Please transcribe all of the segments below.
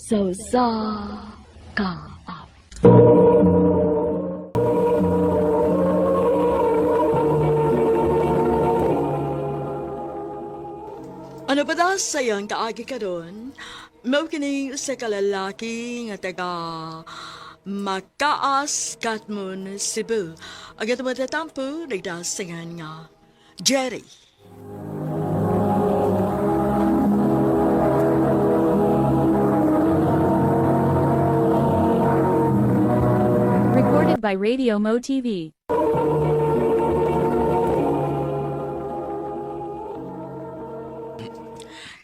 So sa kaap. Ano ba da sayang kaagi ka doon? Mao kini sa kalalaki nga taga Makaas, Katmon, Cebu. Agat mo tatampo, nagdasangan nga Jerry. Recorded by Radio Mo TV.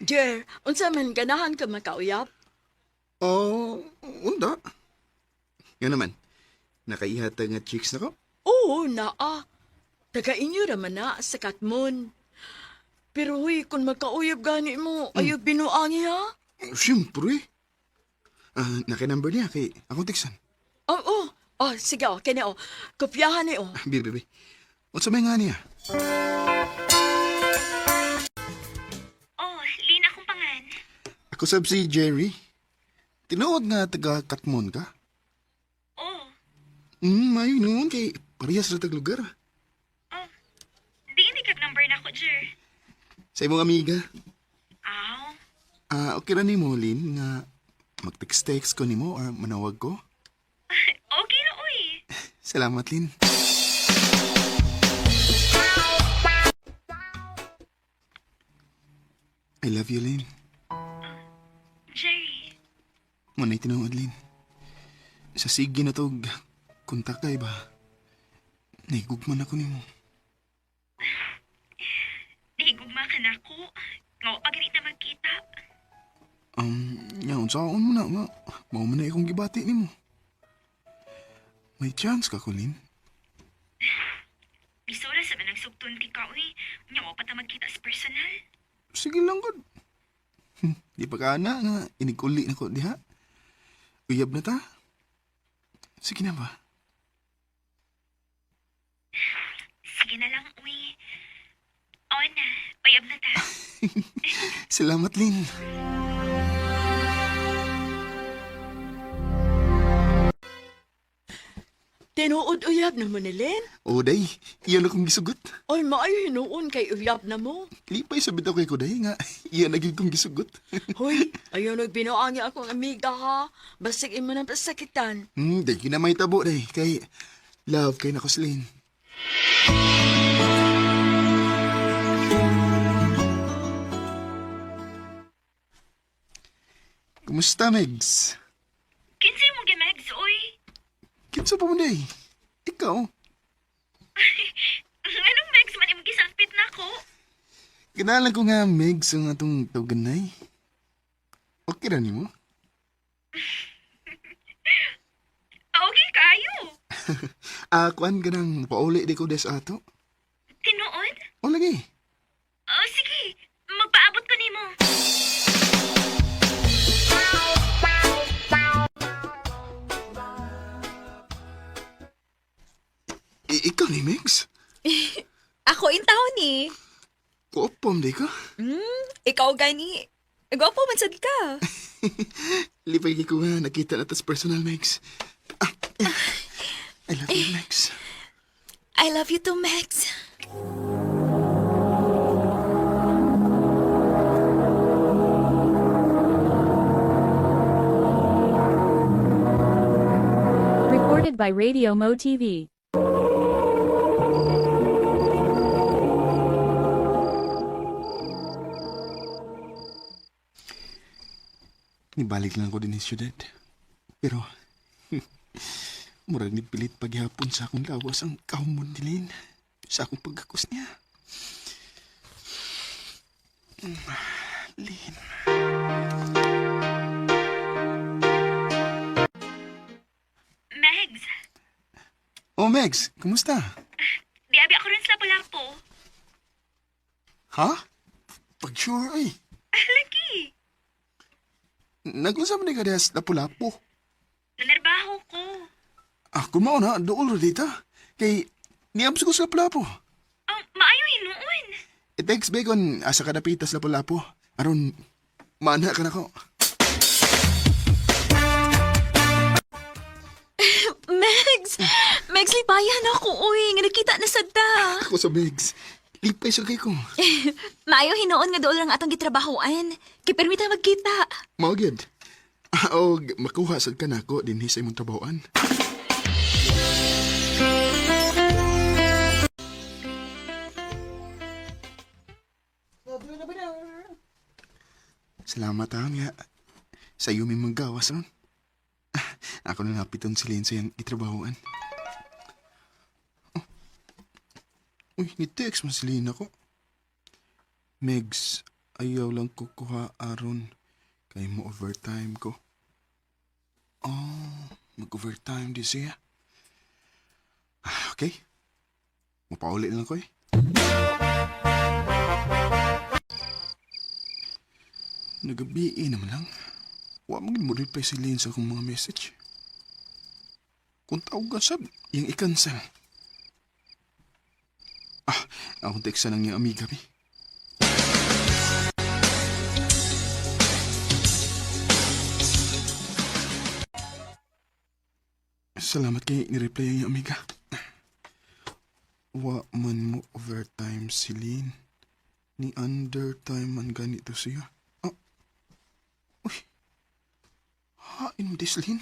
Jer, unsa man ganahan ka makauyap? Oh, unda. Yan naman. Nakaihata nga chicks na ko. Oo, naa. Taga inyo raman na sa Katmon. Pero huy, kung magkauyab gani mo, ayaw binuangi ha? Siyempre. Naka-number niya kay akong tiksan. Oo. Oh, sige, kini o. Kopyahan ni o. Bibi. What's may nga niya? Oh, Lina akong pangan. Ako sab si Jerry. Tinuod nga taga Katmon ka? Oh, Mayo noon kay parehas na tag lugar. oh. Di kag number na ko, Jer. Sa imong amiga. Aw. Okay ra nimo, Lin, nga mag-text ko nimo or manawag ko? Okay na, uy. Salamat, Lin. I love you, Lin. Jerry. Muna'y tinuod, Lin. Sa sige na to, kontak kay ba? Naigugman ako nimo. Nahigugma ka na ko. Nga, pagalit na magkita. Yaon sa akon mo na nga. Mao man na akong gibati nimo. May chance ka ko, Lin. Bisura sa manang sugtun ka, uy. Nga, pa ta magkita sa personal. Sige lang, God. Di pa ka na nga. Iniguli na ko diha. Uyab na ta. Sige na ba? Sige na lang, uy. O na, payab na ta. Salamat, Lin. Tinuod uyab na mo ni Len. O, day. Iyan akong gisugot. Ay, maayo hinuon kay uyab na mo. Lipay sa bitaw kay ko, day nga. Iyan naging kong gisugot. Hoy, ayaw nagbinuangi akong amiga ha. Basig imo ng pasakitan. Day, kinamay tabo, day. Kay love kay na ko si Lin. Kumusta, Megs? Kinsay mo gimags, uy. Kinsa pa mo, day? Ikaw? Anong mags man imong gisampit na ko? Kinalan ko nga, Megs, ang atong tawganay. Okay ra nimo? Okay kayo. Kuan ka nang pauli di ko des ato. Tinuod? O lagi. Oh, sige. Magpaabot ko nimo. Ikaw ni Megs? Ako in town ni. Kuopom di ka? Ikaw gani. Gwapo man sad ka. Lipay ko nga nakita na tas personal, Megs. I love you, Megs. I love you too, Max. Recorded by Radio Mo TV. Nibalik lang ko din sa syudad. Pero, murag ni pilit paghihapon sa akong lawas ang kahumon ni Lin sa akong pagkakos niya. Lin. Mags, Oh, Megs, kumusta? diabi ako rin sa Lapu-Lapu. Ha? Pag sure, ay. Lagi. Nag-usap na ka sa Lapu-Lapu. Nanarbaho ko. Ako mao na, doon ro dita. Kay, niabs ko sa Lapu-Lapu. Maayo hinuon. I-text bacon, asa ka napitas Lapu-Lapu. Aron, maana ka na ko. Nagslipayan ako, uy. Nga nakita na sad ta. Ako sa Megs. Lipay sa kay ko. Maayo hinoon nga dool lang atong gitrabahoan. Kipirmita magkita. Mao gyud. O makuha sad ka nako dinhi sa imong trabahoan. Salamat ha nga. Sa iyo may magawas ron. Ako na napiton si Lynn sa iyang itrabahoan. Oh. Uy, ni-text mo si Lynn ako. Megs, ayaw lang kukuha aron. Kay mo overtime ko. Oh, mag-overtime di siya. Okay. Mapauli lang ko eh. Nagabi naman lang. Wa magin mo reply si Lynn sa akong mga message. Kung tawag ka sab, yung i-cancel. Akong teksa ng niyang amiga mi. Salamat kay ni-reply ang iyang amiga. Wa man mo overtime si Lynn. Ni undertime man ganito siya. Uy. Hain mo dis, Lynn.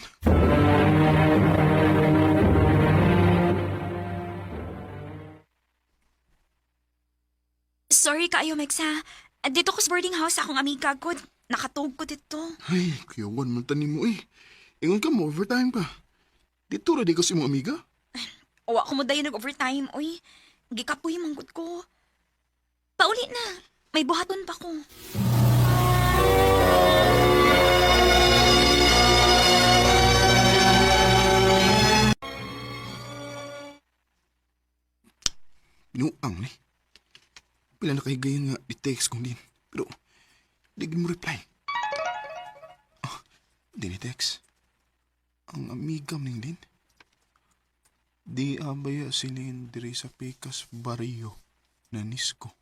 Sorry kaayo, Megs ha. Dito ko sa boarding house akong amiga ko. Nakatog ko dito. Ay, kuyawan man tanim mo eh. Ingon ka mo, overtime pa. Dito ra di ko si mong amiga. Wa ko mo dayon nag-overtime, uy. Gikapoy manggod ko. Pauli na. May buhaton pa ko. Binuang ni. Pila na kahigayon nga i-text kong din. Pero, di mo reply. Di ni text. Ang amiga ning din. Di abaya si Lynn diri sa Pecas Barrio na Nisco.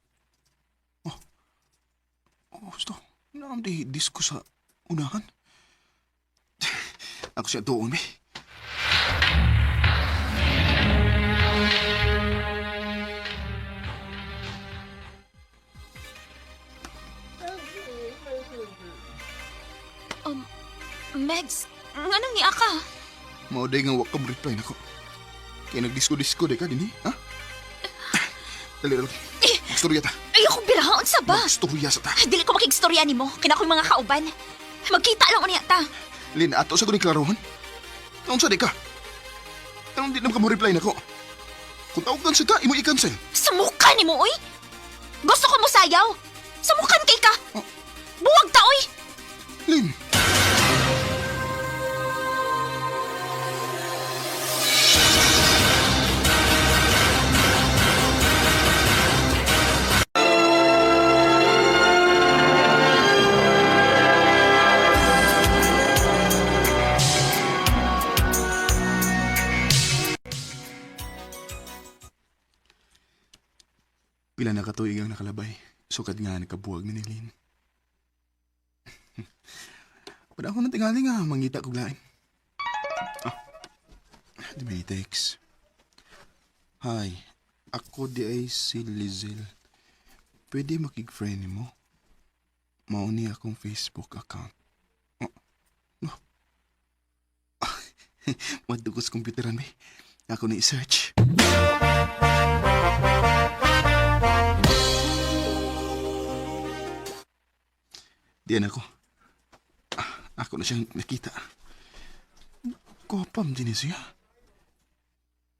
Gusto. Naam di disco sa unahan. Ako siya doon eh. Megs, anong niya ka? Mauday nga wakam reply na ko. Kaya nagdisko-disko day ka din eh, ha? Dali. Magstorya ta. Ayoko birahaon sa ba? Magstorya sa ta. Dili ko makigstorya ni mo. Kina ko yung mga kauban. Magkita lang ko niya ta. Lin, ato sa ko ni Klarohan. Naon sa di ka? Anong di naman ka mo reply na ko? Kung tawagan sa ka, imo i-cancel. Sumukan ni mo, oy! Gusto ko mo sayaw! Sumukan kay ka! Oh. Buwag ta, oy! Lin! Pila na katuig ang nakalabay. Sukad nga nakabuwag ni Lynn. Pada ako na tingali nga, mangita ko lain. Di may text. Hi, ako di ay si Lizel. Pwede makig-friend mo? Mauni akong Facebook account. No. Madugos komputeran ba? Ako na i-search. Diyan ako. Ako na siyang nakita. Kopam din siya.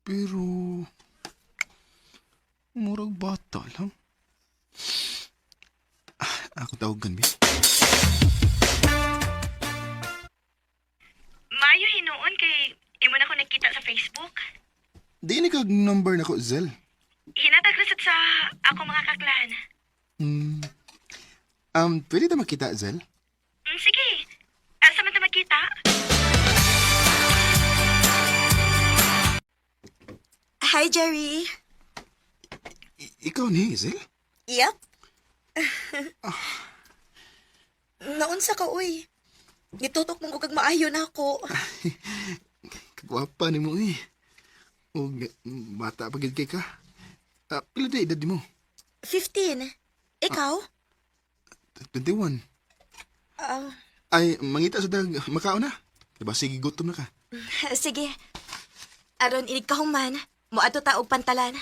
Pero... murag bata lang. Ako tawagan, Bi. Mayo hinuon kay imo na ko nakita sa Facebook. Di ni kag number na ko, Zel. Hinatag lusot sa ako mga kaklan. Pwede na makita, Zel? Sige. Asa man ta magkita? Hi, Jerry. Ikaw ni, Zel? Yep. Naunsa ka, uy. Gitutok mong kag maayo na ako. Kagwapa ni mo eh. O, bata pagid kay ka. Pila na edad mo? 15. Ikaw? 21. Ah, Ay, mangita sa dag, makao na. Diba, sige, gutom na ka. sige. Aron inig ka human. Moadto ta og pantalan.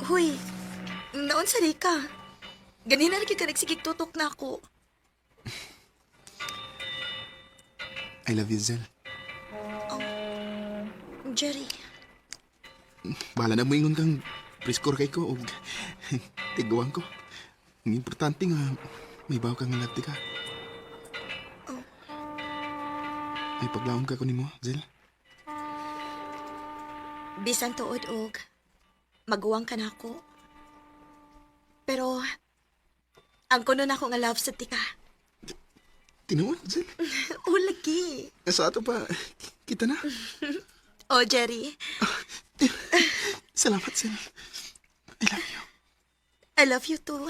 Huy, naon sa ka? Ganina na ka nagsigig tutok na ako. I love you, Zel. Jerry, Bahala na mo ingon kang prescore kay ko o tiguan ko. Ang importante nga, may baw kang nalagti ka. Ay paglaom ka ko ni mo, Zel. bisan tuod og maguwang ka na ako. Pero, ang kuno na ako nga love sa tika. Tinuod, Zel. O, lagi. Sa ato pa, kita na. O, Jerry, Salamat, Zel. I love you. I love you too.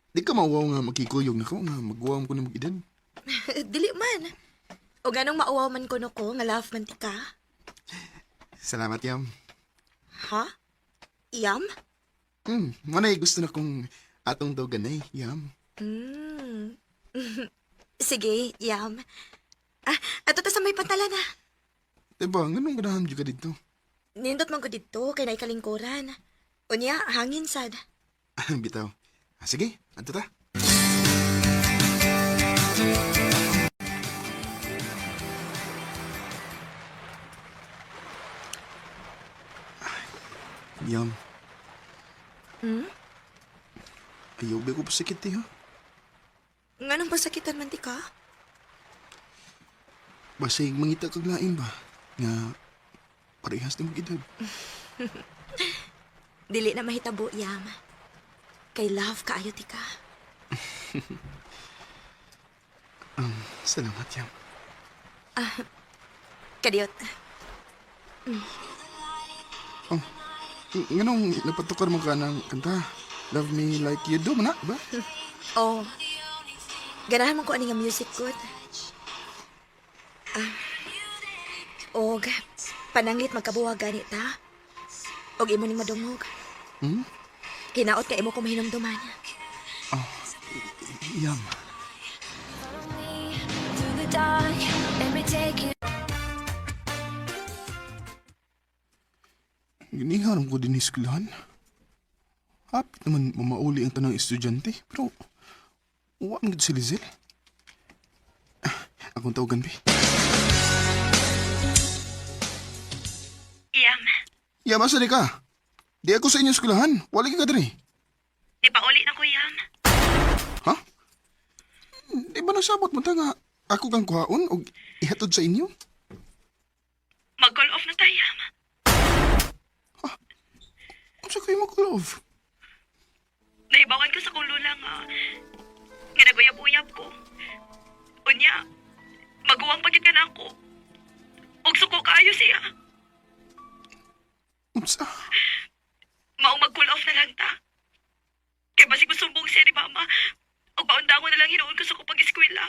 Di ka mauwaw nga magkikuyog na ko nga magwawam ko na mag-edad. Dili man. O ganong mauwaw man kuno ko nga love man tika. Salamat, Yam. Ha? Yam? Manay gusto na kong atong daw ganay, Yam. Mm. Sige, Yam. Ato ta sa may pantala na. Diba, ganun ganahan dyan ka dito. Nindot man ko dito kay naikalingkuran. Unya, hangin sad. Bitaw. Sige, ato ta. Yam. Ayaw ba ko pa sakit eh, ha? Nga nang pasakitan man tika? Basig mangita kag lain ba? Nga parehas na mag-edad. Dili na mahitabo, Yam. Kay love kaayo tika. Salamat, Yam. Kadiyot. Nganong napatukar mo ka ng kanta? Love me like you do, mana ba? Oh. Ganahan mo ko ani nga music good. Og pananglit magkabuwag gani ta. Og imo ning madungog. Hinaot ka imo ko mahinumduman. Yam. Giniharam ko din eskwelahan. Hapit naman mamauli ang tanang estudyante, pero uwan gud si Lizel. Akong tawagan, Bi. Yam, Yam, asa di ka? Di ako sa inyong eskwelahan. Wala ka diri. di pa uli na ko, Yam. Ha? Di ba nasabot mo ta nga ako kang kuhaon o ihatod sa inyo? Mag-call off na tayo, Yam. Ano sa kayo mag-love? Naibawan ko sa kulo lang, nga naguyab-uyab ko. Unya, maguwang pagit ka na ako. Og suko kaayo siya. Unsa? Mao mag-cool off na lang ta. Kaya basig sumbong siya ni Mama. Og paundangon na lang hinuon ko sa ko pag-eskwela.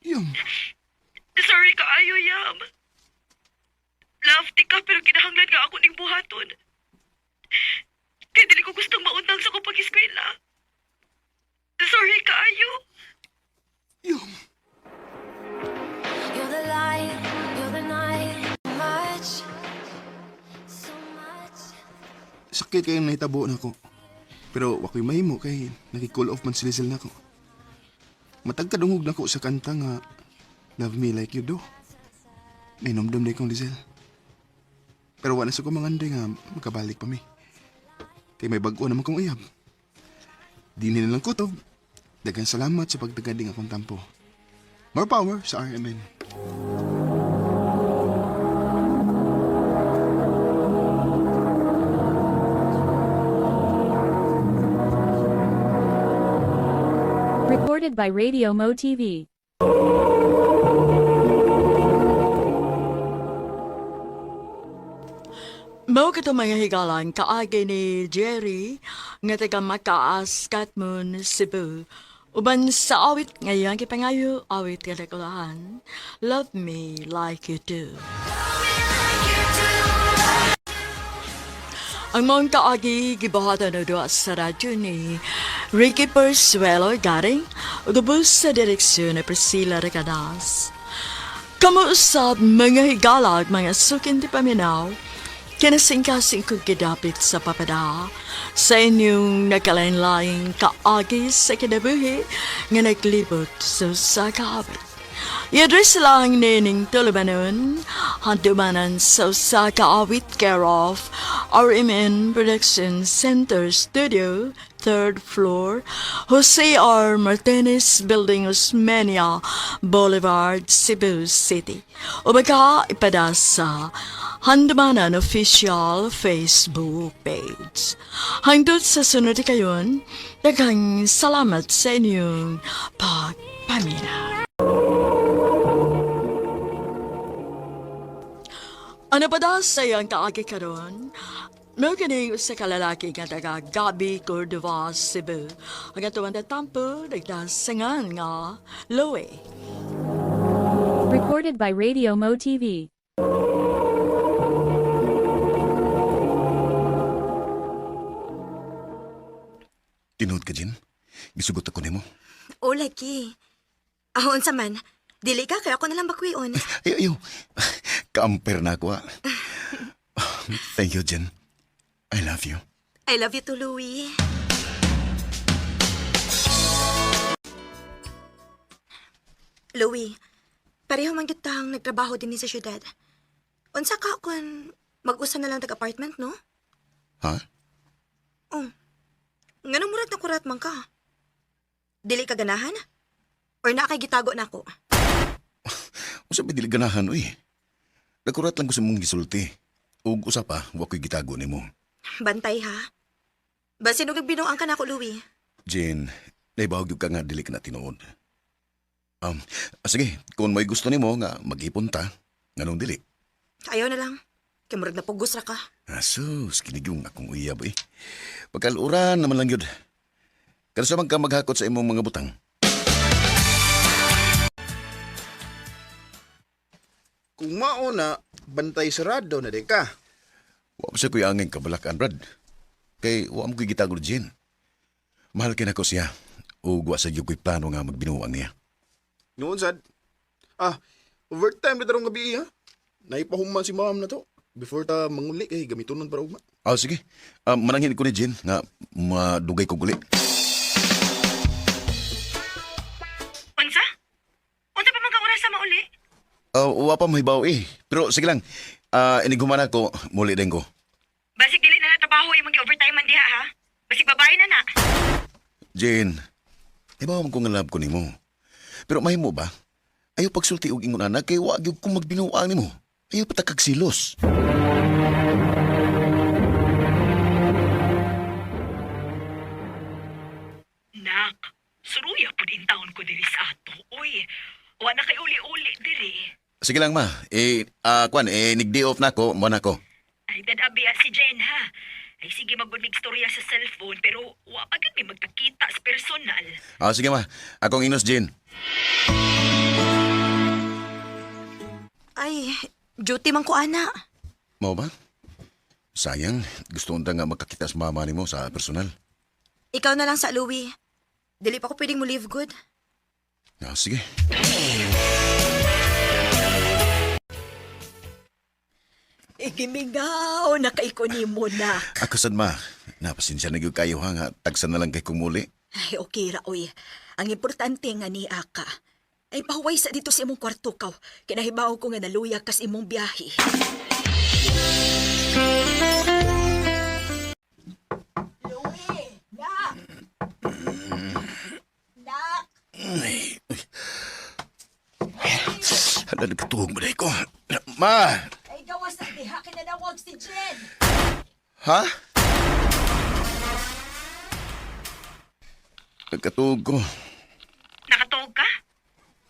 Yam. Sorry kaayo, Yam. Love ti ka pero kinahanglan nga ako ning buhaton. Kaya dili ko gustong maundang sa ko pag-eskwela. Sorry kaayo. Yam. You're the light, you're the night, much, so much. Sakit kayo nahitabo na ko. Pero wako'y mahimo kay naki-call off man si Lizel na ko. Matagkadungog na ko sa kanta nga Love Me Like You Do. Nainomdom na kong Lizel. Pero wala sa ko manganday nga magkabalik pa mi. Kay may bago naman kong uyab. Di nila lang kutob. Dagang salamat sa pagdagading akong tampo. More power sa RMN. Recorded by Radio Mo TV. Mao ka mga higalan kaagi ni Jerry nga taga Makaas, Katmon, Cebu. Uban sa awit ngayon kipangayo awit kalakulahan. Love me like you do. Ang mga kaagi gibahatan na doon sa radyo ni Ricky Persuelo garing ugubos sa direksyon ni Priscilla Recadas. Kamuusap mga higalag mga sukin di paminaw kinasingkasing kong kidapit sa papada sa inyong nakalain-laing kaagi sa kinabuhi nga naglibot sa kahabit. I-address lang nining tulubanon, handumanan sa kaawit care of RMN Production Center Studio, 3rd floor, Jose R. Martinez Building, Osmeña Boulevard, Cebu City. O baka ipada sa Handumanan Official Facebook page. Hangtod sa sunod kayon, daghang salamat sa inyong pagpamina. Ano pa daw sa iyang kaagi karon? May kining sa kalalaki nga taga Gabi, Cordova, Cebu. Ang atuan na tampo, nagdasangan nga, Loe. Recorded by Radio Mo TV. Tinood ka, Jen? Gisugot ako nimo. O, lagi. Ahon sa man, dili ka, kaya ako nalang bakwion. Ayaw. Ka-ampere na ako, Thank you, Jen. I love you. I love you too, Louie. Louie, pareho man kitang nagtrabaho din sa syudad. Unsa ka kung mag-usa na lang tag-apartment, no? Ha? Oh, nganong murag na kurat man ka? Dili ka ganahan? Or na kay gitago na ako? Usa ba dili ganahan, uy? Nakurat lang ko sa mong gisulti. Ug usa pa, wa ko'y gitago nimo. Bantay, ha? Basin og binuang ka na ako, Louie. Jen, naibawag yung ka nga dili ka na tinuod. Sige, kung may gusto nimo nga mag-ipon ta, nganong dili? Ayaw na lang. Kay murag na pugos ra ka. Asus, kinigyong akong uyab, Pagkaluran naman lang yun. Kansa man ka maghakot sa imong mga butang. Kung mauna, bantay sarado na di ka. Wa pa siya ko'y angin kabalakan, Brad. Kay wa mo ko'y gitagol, Jen. Mahal kin ako siya. Ug wa sa iyo ko'y plano nga magbinuang niya. Noon, sad. Overtime na darong gabi, ha? Naipahuman si ma'am na to. Before ta manguli, gamitunon para ugma. Sige. Manangin ko ni Jen nga madugay ko guli. Unsa? Unsa pa man ka oras sa mauli? Wa pa mahibaw, Pero sige lang. Iniguman ako, muli din ko. Basig dili na trabaho imong gi-overtime man diha, ha? Basig babae na na. Jen, ibaw man ko nga love ko nimo. Pero mahimo ba? Ayaw pagsulti og ingon anak kay wa gyud ko magbinuang nimo. Ayaw patakag silos. Nak, suruya po din taon ko diri sa ato. Uy, wa na kay uli-uli diri. Sige lang ma. Nigdi off na ako, mo na ko. Ay, dadabi si Jen, ha? Ay, sige magbunmig storya sa cellphone, pero wa pa gid may magkakita sa personal. Sige ma. Akong inos, Jen. Ay, duty man ko, ana. Mao ba? Sayang, gusto unta nga magkakita sa mama nimo sa personal. Ikaw na lang sa Louie. Dili pa ko pwedeng mo live good. Sige. Igimingaw na kay ko ni mo na. Ako sad ma. Napasensya na gyud kayo nga tagsan na lang kay kong muli. Ay, okay ra, oy. Ang importante nga ni Aka. Ay, pahuway sa dito sa imong kwarto kaw. Kinahibaw ko nga naluya kas imong biyahe. Louie! Nak! Nak! Hala, nagkatuhog mo na ko. Ma! Ay, gawas na diha kinadawag si Jen! Ha? Nagkatuhog ko. Nakatuog ka?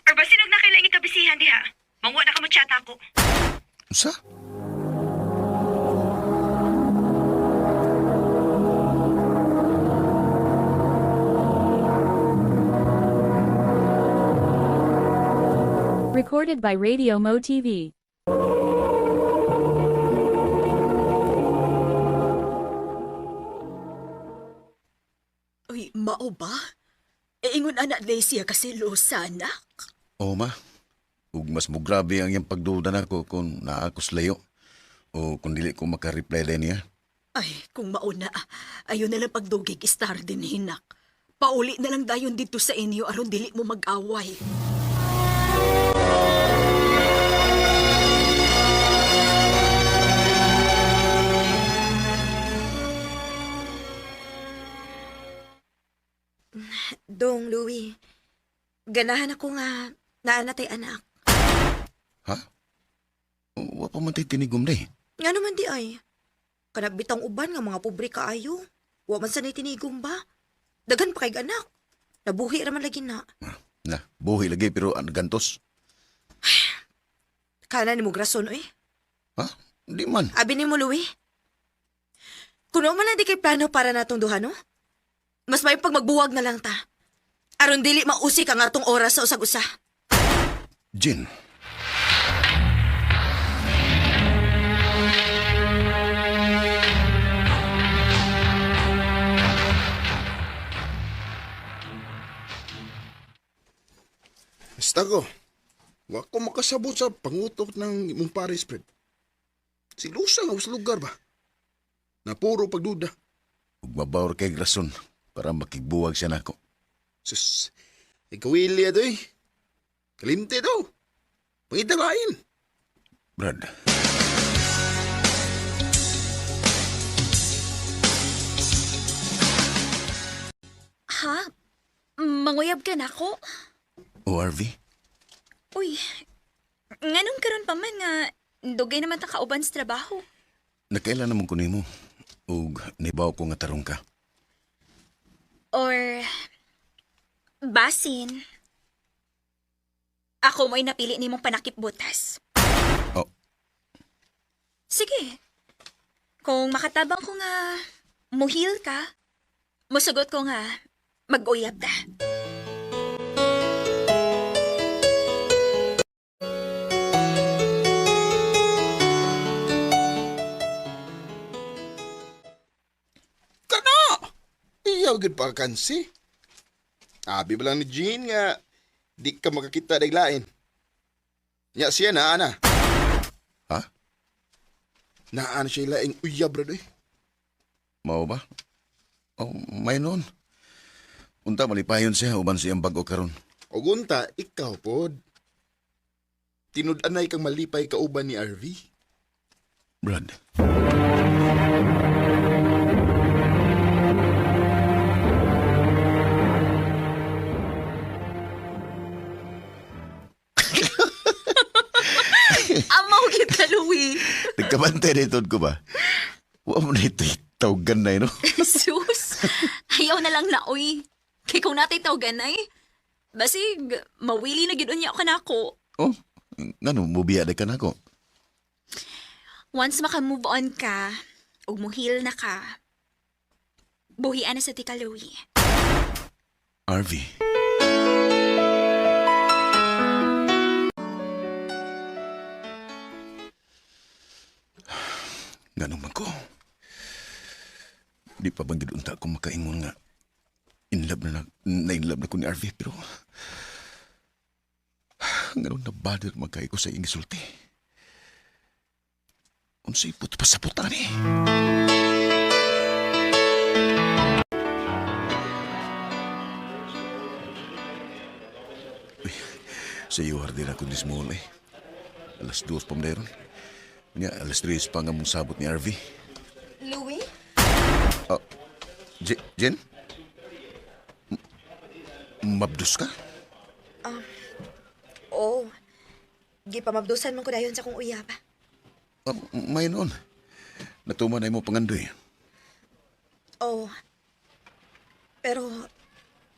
Or ba sinog na kailangan ikabisihan diha? Mangwa na ka mo chat ako. Sa? Recorded by Radio Mo TV. Uy, mao ba? Ingon anak siya kasi losa, anak. Oo, ma. Ug mas mo grabe ang iyang pagduda nako kung naa ko sa layo o kung dili ko makareply din niya. Ay, kung mauna, ayun na lang pagdugig star din hinak. Pauli na lang dayon dito sa inyo aron dili mo mag-away. Dong, Louie. Ganahan ako nga naanatay anak. Ha? Wa pa man tayo tinigom na eh. Nga naman di ay. Kanagbitang uban nga mga pobre kaayo. Wa man sanay tinigong ba? Dagan pa kay anak. Nabuhi raman lagi na. Na, buhi lagi pero ang gantos. Kana ni mo grason eh. Ha? Di man. Abi ni mo, Louie. Kuno man na di kay plano para natong duha, no? Mas may pag magbuwag na lang ta. Aron dili mausik ang atong oras sa usag-usa. Jin. Basta ko. Wa ko makasabot sa pangutok ng imong pares, Fred. Si Lusa nga sa lugar ba? Na puro pagduda. Ug mabawar kay rason para makigbuwag siya nako. Sus, ikaw ili ato eh. Kalimte daw. Pangitalain. Brad. Ha? Manguyab ka na ko? ORV? Uy, nganong karon pa man nga dugay naman ta kauban sa trabaho. Nakailan naman ko nimo. Ug nibaw ko nga tarong ka. Or basin. Ako mo'y napili nimong panakip butas. Oh. Sige. Kung makatabang ko nga muhil ka, musugot ko nga mag-uyab ta. Iyaw gud pa kansi. Abi ba lang ni Jean nga di ka makakita daglain. Nya siya na ana. Ha? Naan siya laing uyab ra doy. Mao ba? Oh, may noon. Unta malipayon siya uban siyang bago karon. Og unta ikaw pod. Tinud-anay kang malipay kauban ni RV. Brad. Amaw kita, Louie. Nagkabantay na itod ko ba? Wa mo na ito'y tawgan na no? Sus, ayaw na lang na, uy. Kay kung natay tawganay, basig, mawili na gidon niya ka na ako. Oh, ngano, mubiya na ka na ko. Once maka-move on ka, ug muhil na ka, buhian na sa tika, Louie. RV. Ganun man ko. Di pa bang gidunta ko makaingon nga in love na ko ni RV pero ganun na bother magkay ko sa ingisulti. Unsay puto pa sa putan eh. Uy, sa iyo hardin ako ni Small eh. Alas 2 pa meron. Nya, alas 3 pa nga mong sabot ni RV. Louie? Oh, Jen? Mabdus ka? Oo. Gipamabdusan man ko dayon sa kong uyab. May noon. Natuman na mo pangandoy. Oo. Pero,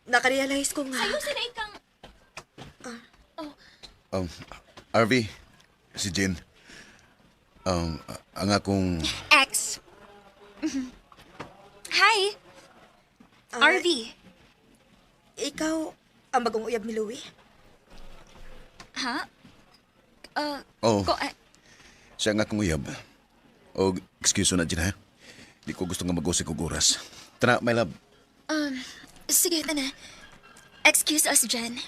nakarealize ko nga. Ayaw sila ikang... RV, si Jen. Ang akong... Ex. Hi. RV. Ikaw ang bagong uyab ni Louie? Ha? Oh, ko, siya nga kong uyab. O, excuse na dyan ha. Di ko gusto nga mag-usik og oras. Tara, my love. sige, tana. Excuse us, Jen.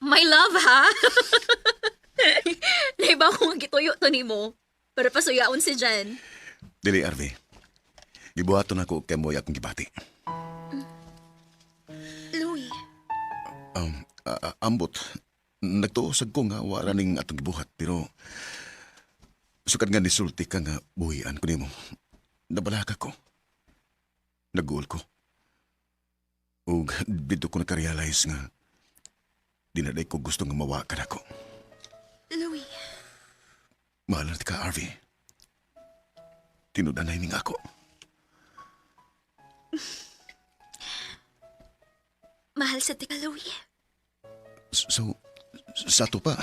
My love, ha? Naiba ko nga gituyo to ni mo. Para pasuyaon si Jen. Dili, Arvi. Gibuhaton ako kay Moy akong gibati. Louie. Ambot. Nagtuosag ko nga wala ning atong gibuhat. Pero, sukad nga nisulti ka nga buhian ko nimo. Nabalaka ko. Naguol ko. Ug dito ko nakarealize nga dinaday ko gusto nga mawakan ako. Louie. Mahal na ka, Arvi. Tinudanay ning ako. Mahal sa tika, Louie. So, sa to pa,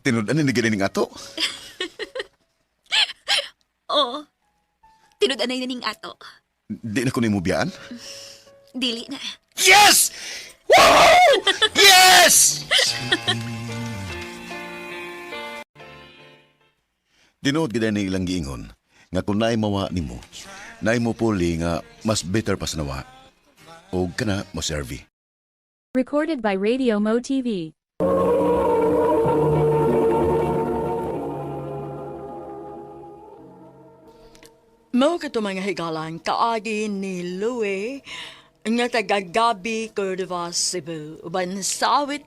tinudanay ni ning ato? Oo. Tinudanay na ning ato. Di na ko nimo biyaan? Dili na. Yes! Woo! Yes! Dinood gid ni ilang giingon nga kung naay mawa nimo, naay mo puli nga mas better pa sa nawa. O kana mo servi. Recorded by Radio Mo TV. Mao ka mga higalan kaagi ni Louie nga taga-Gabi, Cordova, Cebu. Uban sawit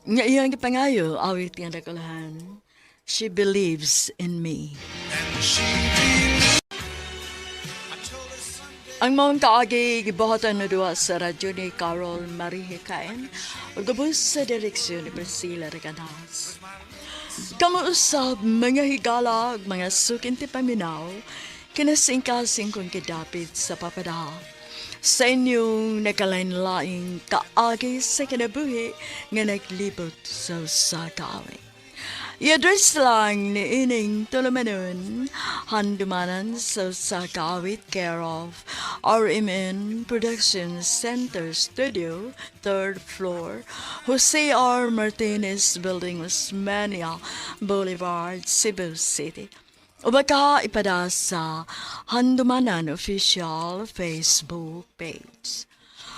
nga iyang gipangayo awit nga nakalahan. She believes in me. Ang mga kaagi gibuhatan na duwa sa radyo ni Carol Marie Hikain o gabos sa direksyon ni Priscilla Regadas. Kamuusap mga higala ug mga sukinti paminaw kinasingkasing kong kidapit sa papadaha sa inyong nakalain-laing kaagi sa kinabuhi nga naglibot sa kaawit. I-address lang ni Ining Tulumanon, handumanan sa kaawit care of RMN Production Center Studio, 3rd floor, Jose R. Martinez Building, Osmania Boulevard, Cebu City. O baka ipada sa Handumanan Official Facebook page.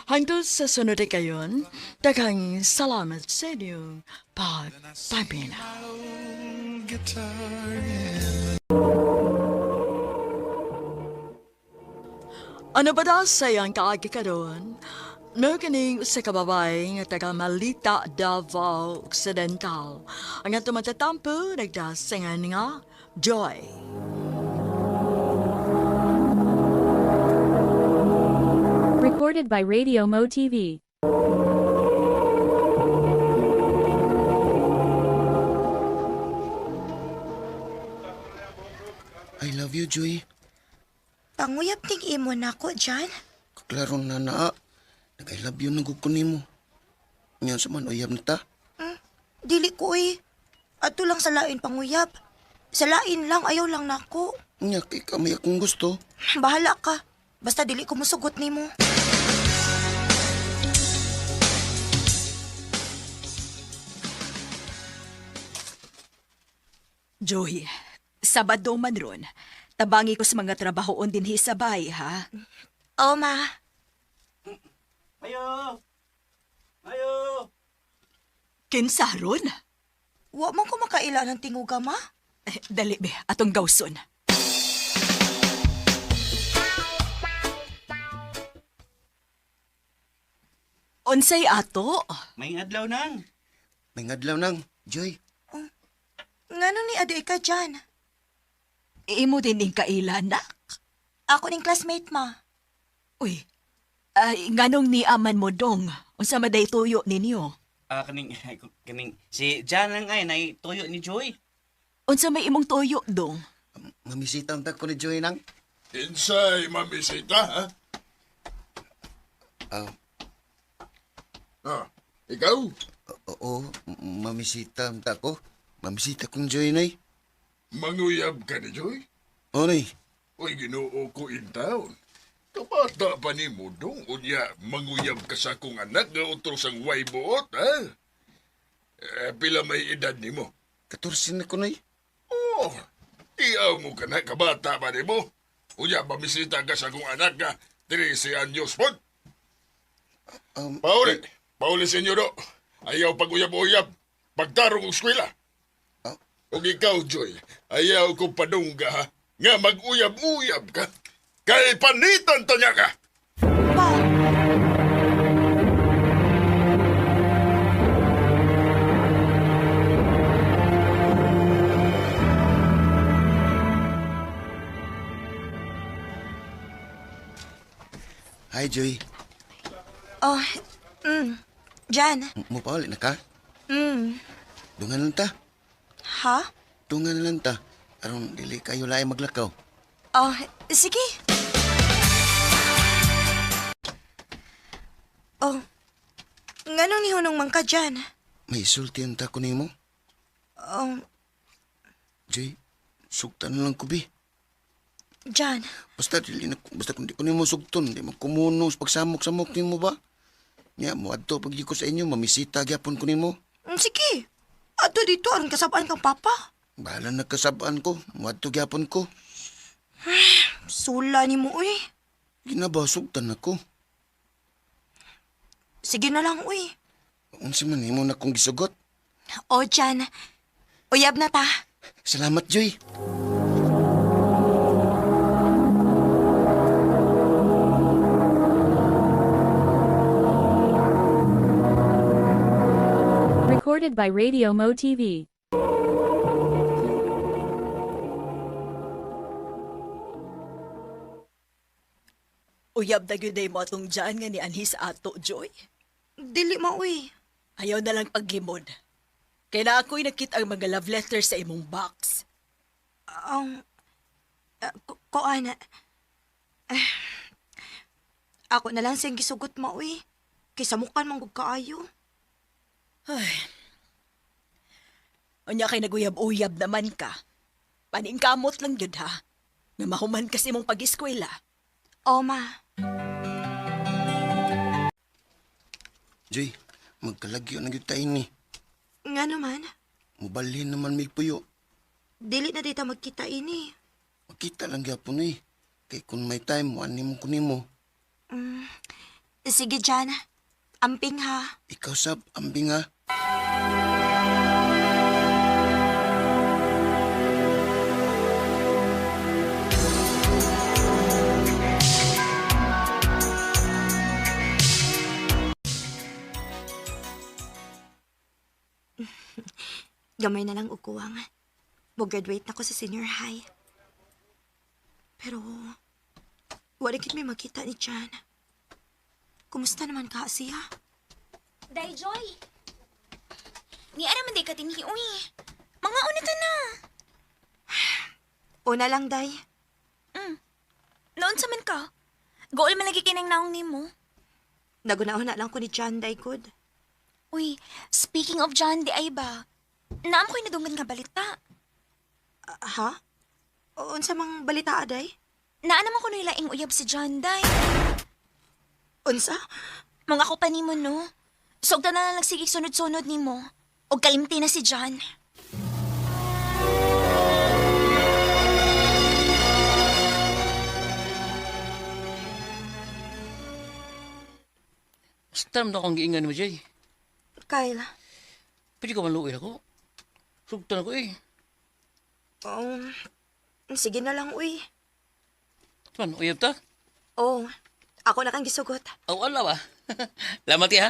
Hangtod sa sunod kayon, daghang salamat sa inyong pagpamina. Ano ba daw sa iyang kaagi ka doon? No kining sa kababay nga taga Malita, Davao Occidental. Ang atong matatampo, nagdasingan nga, Joy. Recorded by Radio Mo TV. I love you, Joy. Panguyap ting imo na ko, Jan. Klaro na naa. Nag-I love you nang kukunin mo. Ngayon sa man, uyab na ta. Dili ko eh. Ato lang sa lain panguyap. Sa lain lang, ayaw lang nako. Nyak, ikamay akong gusto. Bahala ka. Basta dili ko musugot nimo. Joy, Sabado man ron, tabangi ko sa mga trabahoon din sa bahay, ha? Oo, ma. Ayo! Ayo! Kinsa ron? Wa man ko makaila ng tinguga, ma. Dali be, atong gawson. Unsay ato? May adlaw nang. May ngadlaw nang, Joy. Ngano ni adi ka, Jan? Imo din ning kaila, nak? Ako ning classmate, ma. Uy, ay, nganong ni aman mo dong? Unsa maday tuyo ninyo? Kaning, si Jan lang ay, nay tuyo ni Joy. Unsa may imong tuyo dong? Mamisita ang ko ni Joy nang. Insay, mamisita, ha? Ikaw? Oo, mamisita ang ko. Mamisita kong Joy, nay. Manguyab ka ni Joy? O, nay. Uy, ginoo ko in town. Kabata pa ni mo dong, unya manguyab ka sa akong anak nga utros ang way buot, ha? Pila may edad ni mo? 14 na ko, Noy. Oh, iyaw mo ka na, kabata pa ni mo. Unya, mamisita ka sa akong anak nga 13 anyos po. Pauli, senyoro. Ayaw pag-uyab-uyab. Pagtarong og eskwela. O ikaw, Joy, ayaw ko padungga, ha? Nga mag-uyab-uyab ka. Kay panitan tanya ka. Pa, Hi, Joy. oh, Jan, Mupauli na ka? mm, Dungan lang ta. ha? Dungan lang ta. Aron dili kayo laay maglakaw. Oh, sige. Oh, nganong ni hunong man ka dyan? May isultihan ta ko nimo. Oh, Joy, sugtan na lang ko, bi. Jan, Basta kung di ko nimo sugton, di mo kumunos pagsamok-samok nimo ba? Nya mo adto pag ko sa inyo, mamisita gyapon ko nimo. sige. Ato dito, aron kasabaan kang papa. Bahala nagkasabaan ko, mo adto gyapon ko. Sula ni mo, uy. Ginabasugtan ako. Sige na lang, uy. Unsa man nimo na kong gisugot? O, Jan, uyab na ta. Salamat, Joy. Recorded by Radio Mo TV. Uyab na gyud mo atong dyan nga ni anhis ato, Joy. Dili mo, uy. Ayaw na lang paglimod. Kaya na ako'y nakita ang mga love letters sa imong box. Kuan. Ako na lang siyang gisugot mo, uy. Kaysa mukan mong kaayo. Unya kay naguyab-uyab naman ka. Paningkamot lang yun ha. Nga mahuman kasi mong pag-eskwela. O, ma. Joy, magkalagyo na gyud tayo ni. Nga naman, Mubalhin naman may puyo. dili na dita magkita ini. Makita lang gyapon eh. Kay kung may time, wani mo kunimo. Sige, Jan. Amping ha. Ikaw sab, ambing ha. Gamay na lang ukuwang. Mo-graduate na ko sa senior high. Pero, wala kit may makita ni Jan. Kumusta naman ka siya? Day, Joy. Ni ara man day ka tinhi, uy. Mga unita na. Una lang, Day. Noon sa man ka. Goal man lagi kinang naong ni mo. Naguna-una lang ko ni Jan, Day, good. Uy, speaking of John, di ay ba? Naam ko'y nadunggan nga balita. Ha? Unsa mang balita, Day? Naa naman ko nilaing uyab si John, day. Unsa? Mga ko pa ni mo, no? Sugda na lang nagsigig sunod-sunod ni mo. O kalimti na si John. Stam na akong giingan mo, Jay. Kyle, Pwede ka maluwi ako. Sugtan ako eh. sige na lang, uy. Man, uyab ta? Oh, ako na kang gisugot. Aw, ala ba? Lamat ya.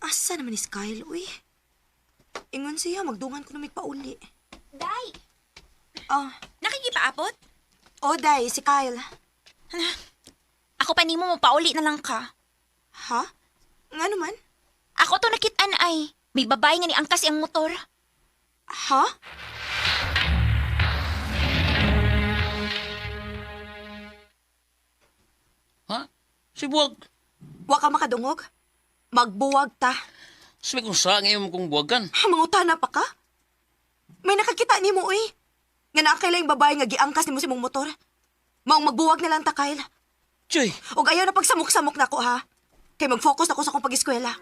Asa naman ni Kyle, uy? Ingon siya, magdungan ko na may pauli. Day, Oh, nakikipaabot? Day, si Kyle. Ako pa ni mo, mapauli na lang ka. Ha? Nga naman? Ako to nakitaan ay. May babae nga ni angkas ang motor. Ha? Ha? Si Buwag. Wa ka makadungog? Magbuwag ta. Sabi kong sa ngayon kong buwagan. Mangutana pa ka? May nakakita ni mo, uy. Nga nakakailang yung babae nga giangkas ni mo si mong motor. Maong magbuwag na lang ta, Kyle. Joy, Og ayaw na pagsamok-samok na ko, ha? Kay mag-focus ako sa akong pag-eskwela.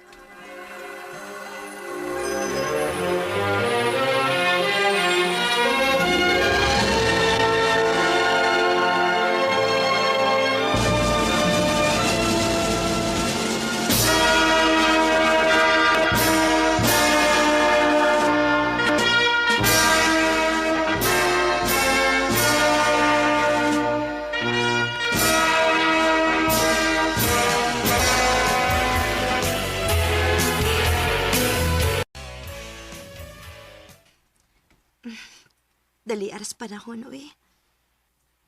Dali aras panahon, uy.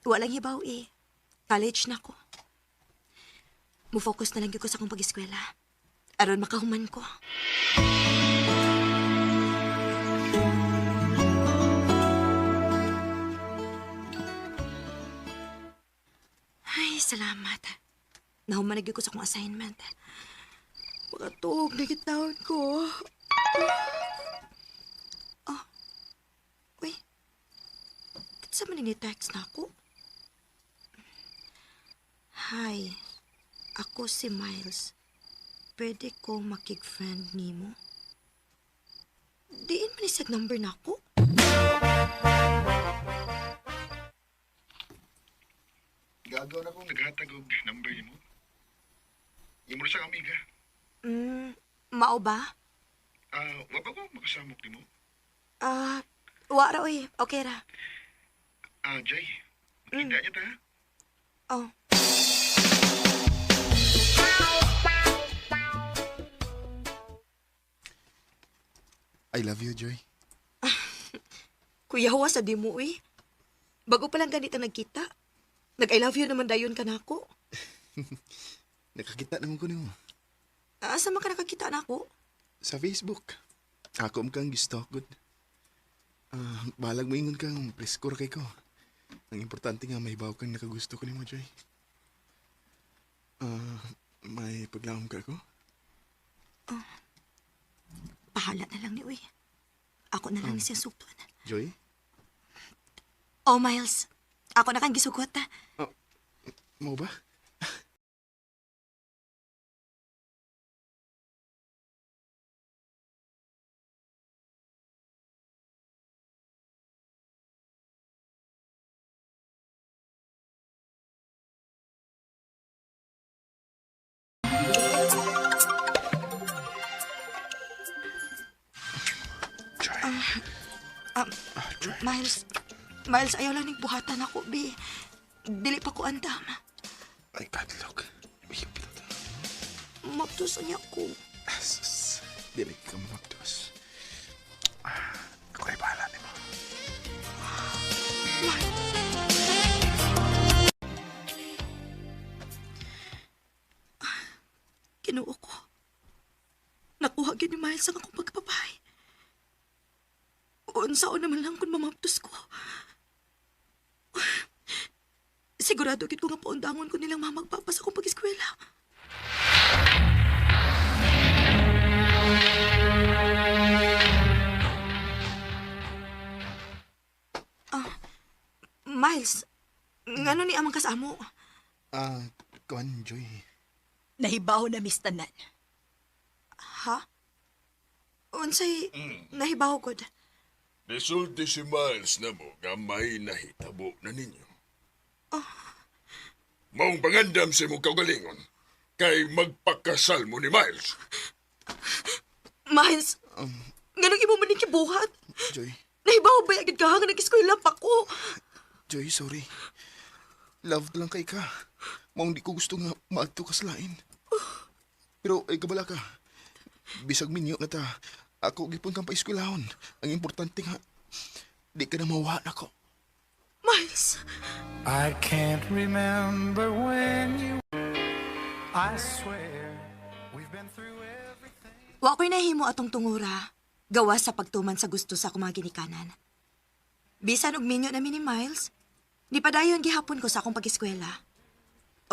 Walang hibaw, eh. College na ko. Mufocus na lang gyud ko sa akong pag-eskwela. Aron makahuman ko. Ay, salamat. Nahuman na gyud ko sa akong assignment. Makatuog na gitawon ko. Uy, sa man ni-text na ako? Hi, ako si Miles. Pwede ko makig-friend nimo? Diin man isag number na ako? Gagaw na kong naghatag og number ni mo. Imo na siyang amiga. Mao ba? Wa ba ko makasamok ni mo? Wara, uy. Okay ra. Jay, makita niya ta, ha? Oh. I love you, Joy. Kuya Hawa sa di mo, uy. Bago pa lang ganito nagkita. Nag-I love you naman dayon ka na ako. Nakakita naman ko nimo. Asa man ka nakakita na ako? Sa Facebook. Ako kang gistalk good. Balag mo ingon kang preskor kay ko. Ang importante nga mahibaw kang nakagusto ko nimo, Joy. May paglawom ka ko? Bahala na lang ni uy. Ako na lang ni siya sugton. Joy? Oh, Miles. Ako na kang gisugot, ha? Mo ba? Miles, ayaw lang buhatan ako, be. Dili pa ko andam. Ay, kadlok. Ipilot. Maptos niya ko. Sus. Dili ka maptos. Ako ay bahala ni mo. Kinuo ko. Nakuha gyud ni Miles ang akong pagpapay. Unsaon naman lang kung mamaptos ko. Sigurado gid ko nga paundangon ko nilang mamagpapas akong pag-eskwela. Miles, ngano ni amang kasamo? Kuan, Joy. nahibaw na mistanan. Ha? Unsay nahibaw gud? Nisulti si Miles na mo nga may nahitabo na ninyo. Maong pangandam sa mong kaugalingon kay magpakasal mo ni Miles. Miles, nganong imo man kibuhat? Joy. Nahibaw ba agad ka nga nag-eskwela pa ko? Joy, sorry. Love lang kay ka. Maong di ko gusto nga maadto ka sa lain. Pero ay kabala ka. Bisag minyo nga ta. Ako gipon kang paiskwelahon. Ang importante nga, di ka na mawa na ko. Miles! I can't remember when you... I swear, we've been through everything. Wa ko'y nahimo atong tungura. Gawa sa pagtuman sa gusto sa akong mga ginikanan. Bisan og minyo namin ni Miles, di pa dayon gihapon ko sa akong pag-eskwela.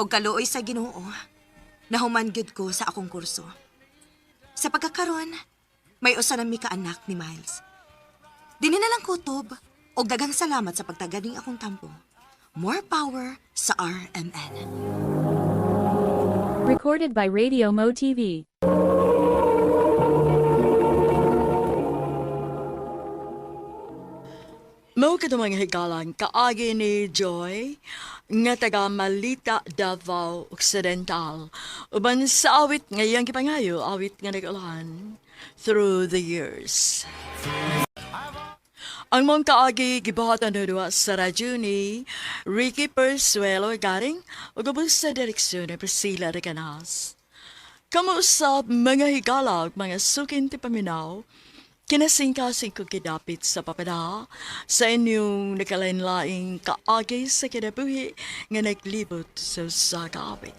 Og kaluoy sa Ginoo, nahuman gyud ko sa akong kurso. Sa pagkakaron, may usa na mi ka anak ni Miles. Dini na lang kutob, Og daghang salamat sa pagtaganing akong tampo. More power sa RMN. Recorded by Radio Mo TV. Mao ka mga higalan, kaagi ni Joy, nga taga Malita, Davao Occidental. Uban sa awit ngayang kipangayo, awit nga nag-ulan through the years. Ang mong kaagi gibuhatan na sa radyo ni Ricky Persuelo garing o gabos sa direksyon ni Priscilla Recanas. Kamuusap mga higala mga sukin ti paminaw, kinasingkasing ko kidapit sa papada sa inyong nakalain-laing kaagi sa kinabuhi nga naglibot sa sakawit.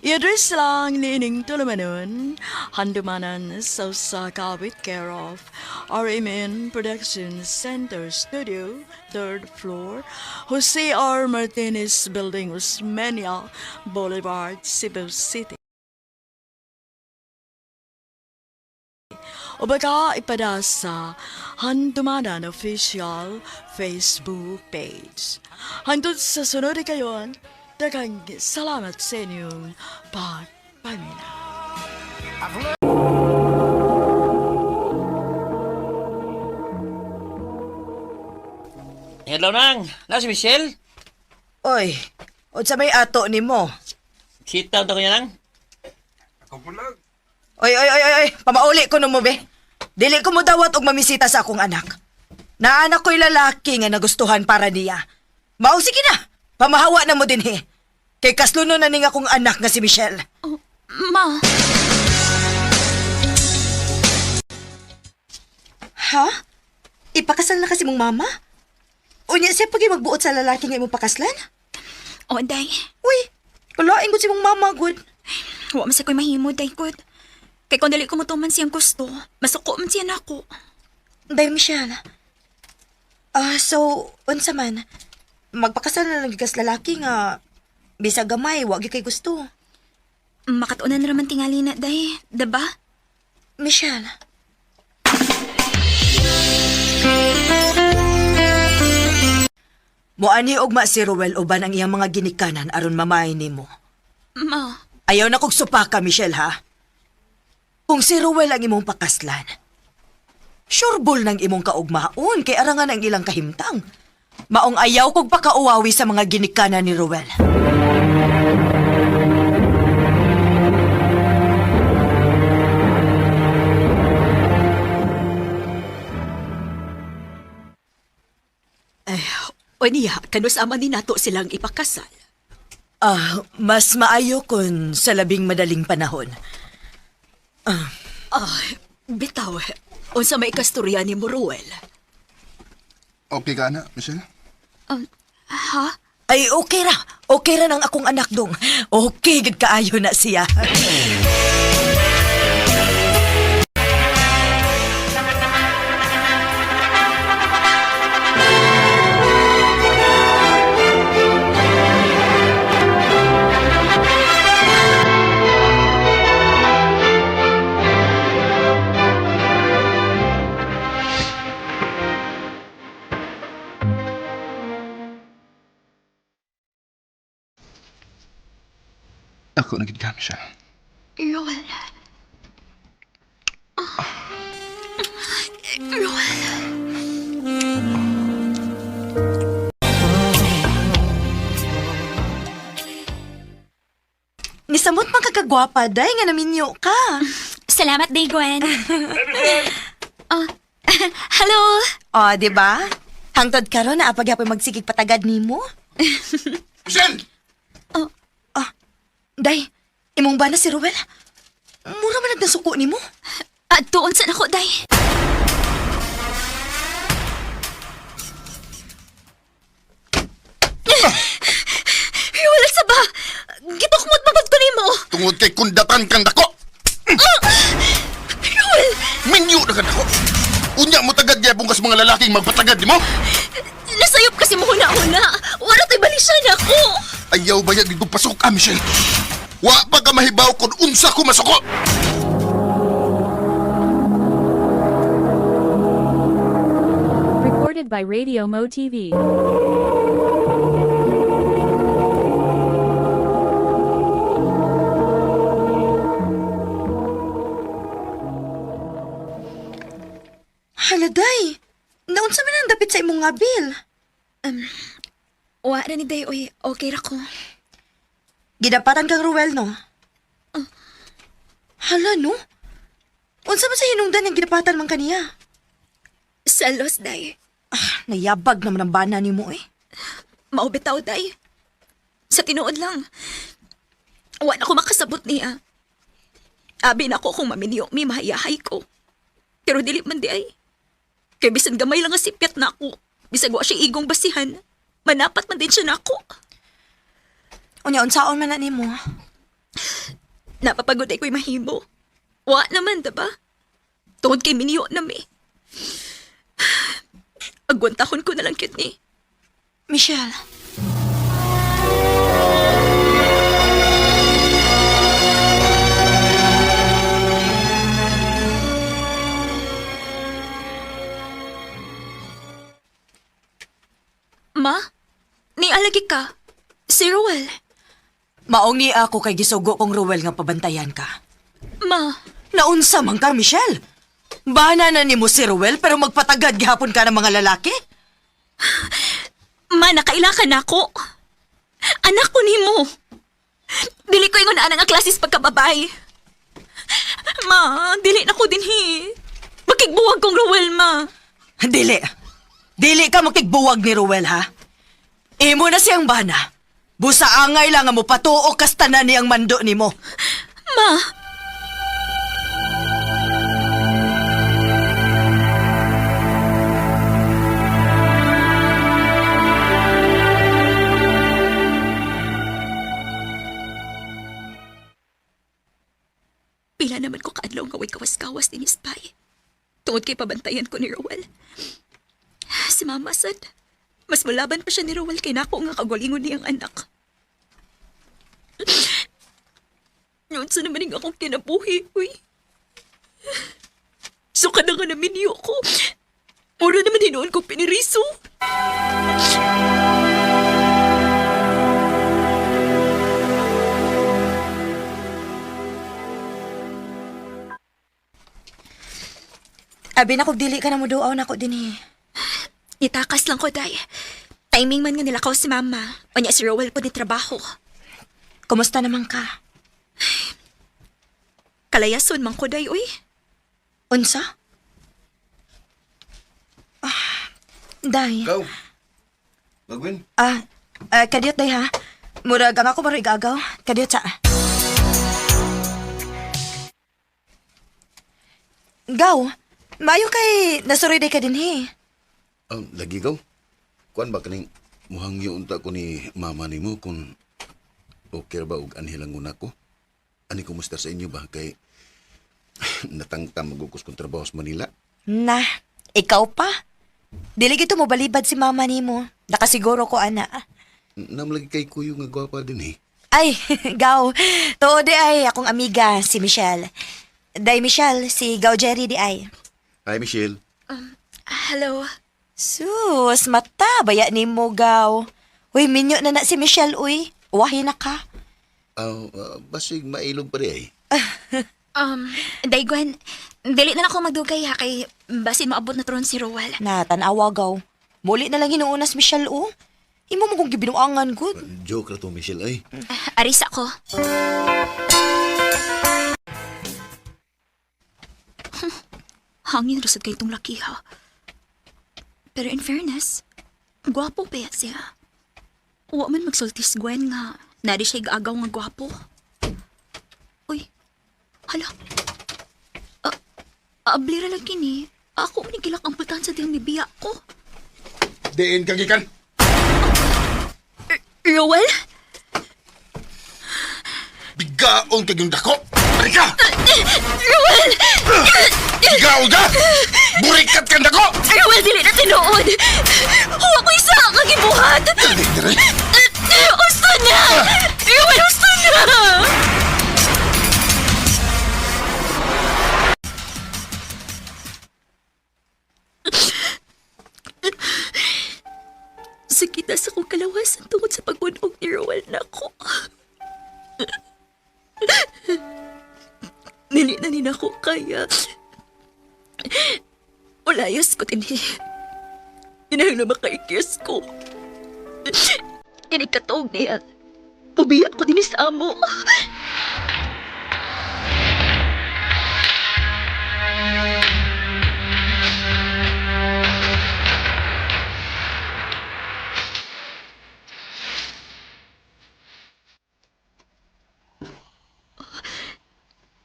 I-address lang ni Ining Tulumanon, handumanan sa sakawit care of RMN Production Center Studio, 3rd floor, Jose R. Martinez Building, Osmeña Boulevard, Cebu City. O baka ipada sa Handumanan Official Facebook page. Handod sa sunod kayon, daghang salamat sa inyong pagpamina. Hello nang, na si Michelle? Oy, unsa may ato nimo? Sitaw ta ko niya nang. Oy, pamauli ko mo be. Dili ko mo dawat og mamisita sa akong anak. Naanak ko'y lalaki nga nagustuhan para niya. Mao sige na, pamahawa na mo dinhi. Kay kasluno na ning akong anak nga si Michelle. Oh, ma. Ha? Ipakasal na kasi mong mama? Unya siya pagi magbuot sa lalaki nga imong pakaslan? O, day. Uy, kulain ko si mong mama, good. Huwag man sa ko'y mahimo, day, good. Kay kung dali ko mo tuman siyang gusto, masuko man siya na ako. Day, Michelle. So, unsa man, magpakasal na lang kas lalaki nga bisag gamay, wag kay gusto. Makatunan na naman tingali na, day. Diba? Michelle. Moani og si Ruel uban ang iyang mga ginikanan aron mamay nimo. Ma. Ayaw na kog supaka, Michelle, ha? Kung si Ruel ang imong pakaslan, surebol ng imong kaugmaon kay arangan ang ilang kahimtang. Maong ayaw kog pakauwawi sa mga ginikanan ni Ruel. O niya, kanusama ni nato silang ipakasal. Mas maayo kun sa labing madaling panahon. Bitaw, unsa may kasturya ni Ruel? Okay ka na, Michelle? Ha? Ay, okay ra. Okay ra ng akong anak dong. Okay, gid kaayo na siya. Ako naging ka, Michelle. Roel. Roel. Nisamot man kagagwapa, day nga naminyo ka. Salamat, day, Gwen. Hello. Di ba? Hangtod karon na apagyapoy magsigig patagad nimo. Michelle! Day, imong ba na si Ruel? Mura man nagnasuko nimo. Tuon sa nako, day. Wala sa ba? Gitukmot mabagto nimo. Tungod kay kundatan kang dako! Roel! Minyo na kang dako! Unya mo tagad gyapon kas mga lalaking magpatagad di mo? Nasayop kasi mo huna-huna. Wala to'y balisan ako. Ayaw bayag dito pasok ka, Michelle. Wa pa ka mahibaw kung unsa ko masuko. Recorded by by Radio Mo TV. Haladay, naunsa man ang dapit sa imong nga bil? Wa na ni day, oy. Okay ra ko. Gidapatan kang Ruel, no? Hala, no? Unsa man sa hinungdan yung gidapatan man kaniya? Salos, day. Nayabag naman ang bana ni mo, eh. Maubitaw, day. Sa tinuod lang. Wa na ko makasabot niya. Abi na ko kung maminiyo mi mahayahay ko. Pero dili man di ay. Kay bisan gamay lang nga sipyat na ako. Bisag wa siya igong basihan. Manapat man din siya na ako. Unya, unsaon man na ni mo? Napapagod ay ko'y mahimo. Wa naman, diba? Tungod kay miniyo na mi. Agwantahon ko na lang kit ni. Michelle. Ma? Ni alagi ka? Si Ruel? Maong ni ako kay gisugo kong Ruel nga pabantayan ka. Ma? Naunsa man ka, Michelle? Bana na ni mo si Ruel pero magpatagad gihapon ka ng mga lalaki? Ma, nakailakan ako. Anak ko ni mo. Dili ko ingon nga klasis pagkababay. Ma, dili na ko dinhi. Makigbuwag kong Ruel, ma. Dili. Dili ka makigbuwag ni Ruel, ha? Imo na siyang bana. Busa angay lang nga mo patuo kasta na niyang mando ni mo. Ma! Pila naman ko kaadlaw nga way kawas-kawas din Spy. Tungod kay pabantayan ko ni Rowell. Si Mama sad, mas malaban pa siya ni Rowell kay nako nga kagalingon niyang anak. Yun sa naman yung akong kinabuhi, uy. Suka na nga namin niyo ko. Mura naman hinoon ko piniriso. Abi na kog dili ka na mo duaw na ko din eh. Itakas lang ko, day. Timing man nga nilakaw si Mama. O niya si Rowell po ni trabaho. Kumusta naman ka? Kalayason man ko, day, uy. Unsa? Day. Ikaw. Magwin. Kadiyot day ha. Murag ang ako maro igagaw. Kadiyot sa. Gaw, maayo kay nasuri day ka din he. Lagi ikaw? Kuan ba kaning muhangyo unta ko ni mama ni mo kung okay ba og anhilang una ko? Ani kumusta sa inyo ba? Kay natangtam magugos kong trabaho sa Manila. Na, ikaw pa? Dili gito mo balibad si mama nimo. Nakasiguro ko ana. Namlagi kay kuyo nga gwapa din eh. Ay, Gaw. Tuod di ay akong amiga si Michelle. Day Michelle, si Gaw Jerry di ay. Hi, Michelle. Hello. Sus, mata, baya ni mo, Gaw. Uy, minyo na si Michelle, uy. Wahi na ka. Basig mailog pa rin eh. Daigwan, dili na ako magdugay ha kay basin maabot na tron si Rowell. Na, tanawa, Gaw. Muli na lang hinuunas, Michelle, oh. Imo mo kong gibinuangan, good. Joke na to, Michelle, ay. Aris ako. Hangin rasad kay itong laki ha. Pero in fairness, gwapo pa siya. Huwag man magsultis Gwen nga. Nari siya igaagaw nga gwapo. Uy, hala. Ablira lang kini. Ako manigilak ang pultan sa diyang nibiya ko. Diin kagikan. Rowell? Bigaong kaging dako. Marika! Rowell! Bigaong ka! Burikat kang dako! Rowell, dili na tinuod! Huwag ko isa ang kagibuhat! Dali. Usto na! Rowell, usto na! Sakita sa kong kalawasan tungod sa pagbunog ni Roel na ko. Dili na nina ko kaya. Ulayas ko din Inahang na makaikis ko. Inikatog niya. Ubiyak ko din sa amo.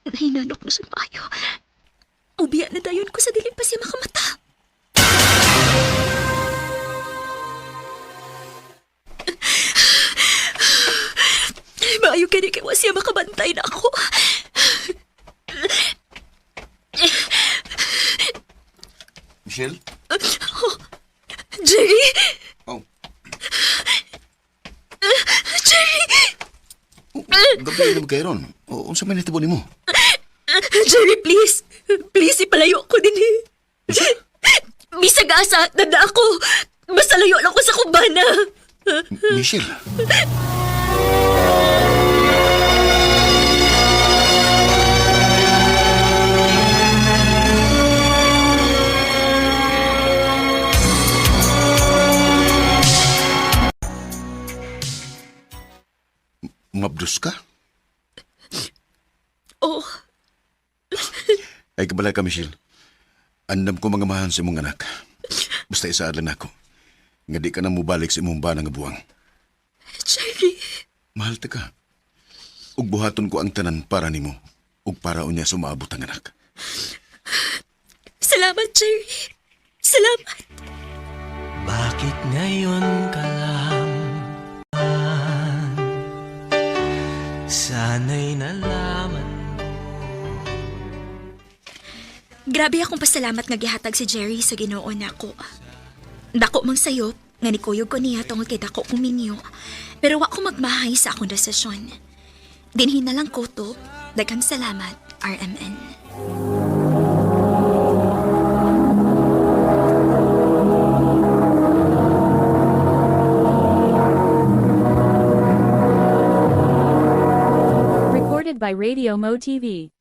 Nahinanok na sa payo. Ubiyak na dayon ko sa dilim pa siya makamata. Maayo ka ni kay wa siya makabantay na ako. Michelle? Jerry! Oh. Jerry! Gabi na kayo ron. O, unsa man nitabo nimo? Jerry, please. Please, ipalayo ko din Bisag asa, tanda ako. Basta layo lang ko sa kumbana. Michelle? Mabdus ka? Oh. Ay kabala ka, Michelle. Andam ko mga mahan sa imong anak. Basta isaadlan ako. Nga di ka na mubalik sa imong bana nga buwang. Jerry. Mahal ta ka. Ug buhaton ko ang tanan para nimo. Ug para unya sumaabot ang anak. Salamat, Jerry. Salamat. Bakit ngayon ka lang? Sana'y nalaman. Grabe akong pasalamat nga gihatag si Jerry sa Ginoo nako. Dako mang sayop nga nikuyog ko niya tungod kay dako kong minyo. Pero wa ko magmahay sa akong desisyon. Dinhin na lang kutob. Daghang salamat, RMN. Recorded by Radio Mo TV.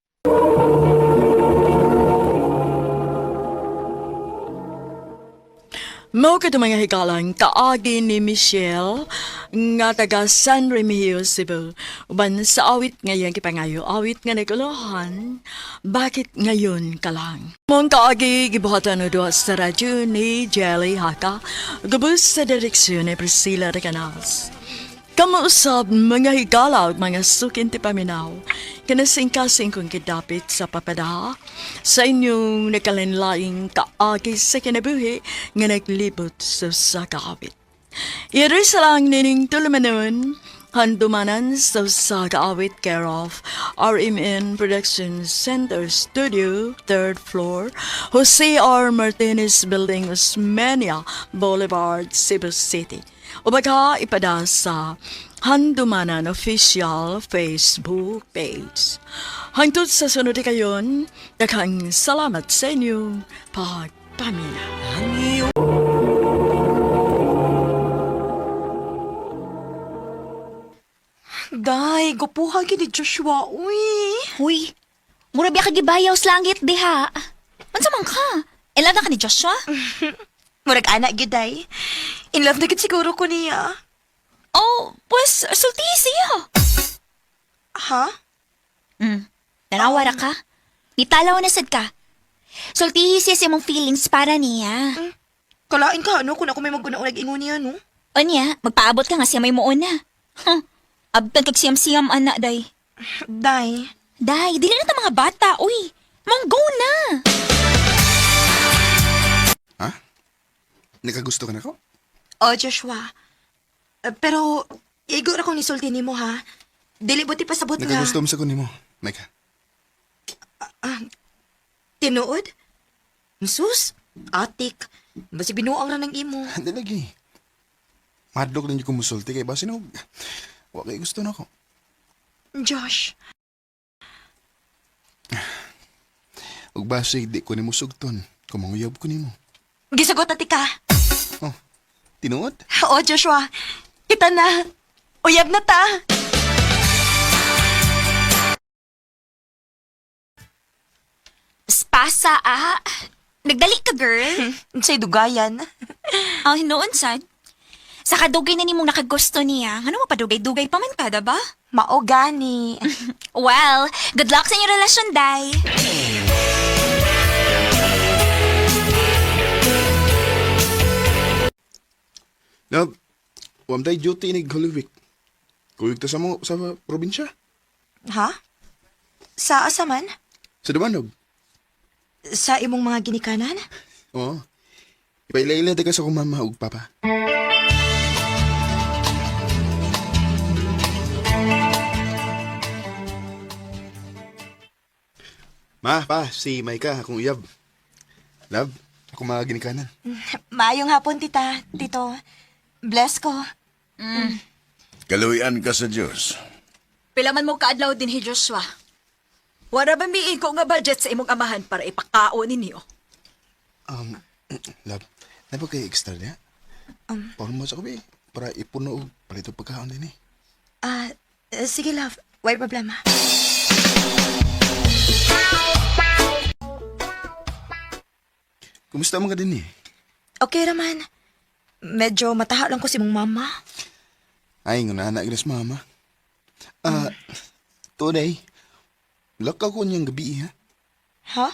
Mao ka mga hikalang kaagi ni Michelle nga taga San Remigio, Cebu. Uban sa awit ngayon kipangayo, awit nga naguluhan, bakit ngayon ka lang? Mong kaagi gibuhatan na doon sa radyo ni Jelly Haka, gabos sa direksyon ni Priscilla Recanas. Kamuusab mga higala ug mga sukin ti paminaw, kanasing-kasing kong kidapit sa papada sa inyong nakalinlaing kaagi sa kinabuhi nga naglibot sa kaawit. Iri sa lang nining tulumanon, handumanan sa kaawit care of RMN Production Center Studio, 3rd floor, Jose R. Martinez Building, Osmeña Boulevard, Cebu City. O baka ipada sa Handumanan Official Facebook page. Hangtod sa sunod kayon, daghang salamat sa inyong pagpamina. Day, gupuha gid ni Joshua, uy. Huy, mura biya ka gibayaw sa langit, diha. Mansa man ka? Ilan na ka ni Joshua? Murag anak gid day. In love na gid siguro ko niya. Oh, pues, sulti siya. Ha? Nanawara ka? Nitalaw na sad ka. Sulti siya sa mong feelings para niya. Kalain ka, ano? Kung ako may maguna-unag ingon niya, no? O niya, magpaabot ka nga siya may muuna. Abtan kag siyam-siyam, anak, day. Day. Day, dili na ta mga bata, uy. Manggo na. Ha? Nakagusto ka na ko? Oh, Joshua. Pero, igor akong nisulti ni mo, ha? Dili buti pasabot nga. Nakagusto mo sa kunin mo, Micah. Tinuod? Sus, atik. Basi binuang ra ng imo. Hindi lagi. Madlok lang yung kumusulti kay basi no. Wa kay gusto na ko. Josh. Ug basi di ko nimo sugton. Kumanguyab ko nimo. Gisagot ati ka. Oh. Tinuod? Oo, Joshua. Kita na. Uyab na ta. Spasa, Nagdali ka, girl. Sa'y dugayan. Hinoon, sad. Sa kadugay na nimong nakagusto niya, ano mo padugay-dugay pa man kada ba? Mao gani. Well, good luck sa inyong relasyon, Day. Love, wam tayo duty ni Holy Week. Kuyog ta sa mo sa probinsya. Ha? Sa asaman? Sa Dumanog. Sa imong mga ginikanan? Oo. Ipaila-ila ka sa kong mama ug papa. Ma, pa, si Maika, akong uyab. Love, ako mga ginikanan. Maayong hapon, tita. Tito. Bless ko. Kaluyan ka sa Diyos. Pila man mo kaadlaw din hi Joshua. Wala ba miig ko nga budget sa imong amahan para ipakaon ninyo? Love, na ba kayo extra niya? Parang mo sa kabi, para ipuno og palito pagkaon din eh. Sige, love. Why problema? Kumusta mo ka din eh? Okay raman. Medyo mataha lang ko si mong mama. Ay, nga na anak mama. Today, lakaw ko niyang gabi ha? Ha?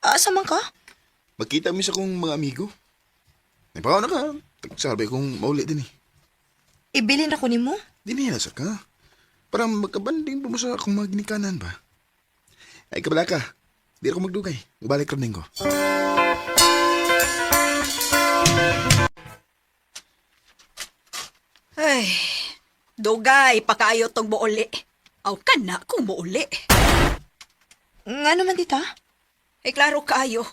Asa man ka? Magkita mi sa kong mga amigo. Napaw na ka. Sabi kong maulit din eh. Ibilin ako ni mo? Dinila sa ka. Para magkabanding po mo sa akong mga ginikanan ba? Ay, kabala ka. Di ako magdugay. Magbalik rin ko. Ay, dugay, pakaayo tong muuli. Aw ka na kung muuli. Nga naman, tita? Eh, klaro kaayo.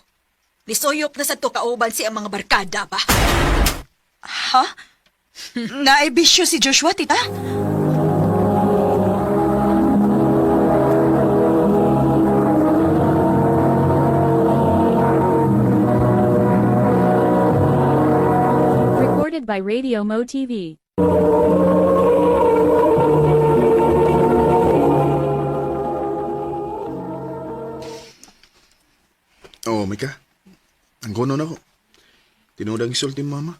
Lisuyop na sa to kauban si ang mga barkada ba? Ha? Naibisyo si Joshua, tita? Recorded by Radio Mo TV. Oo, Mika. Ang gono na ko. Tinudang isulti mama.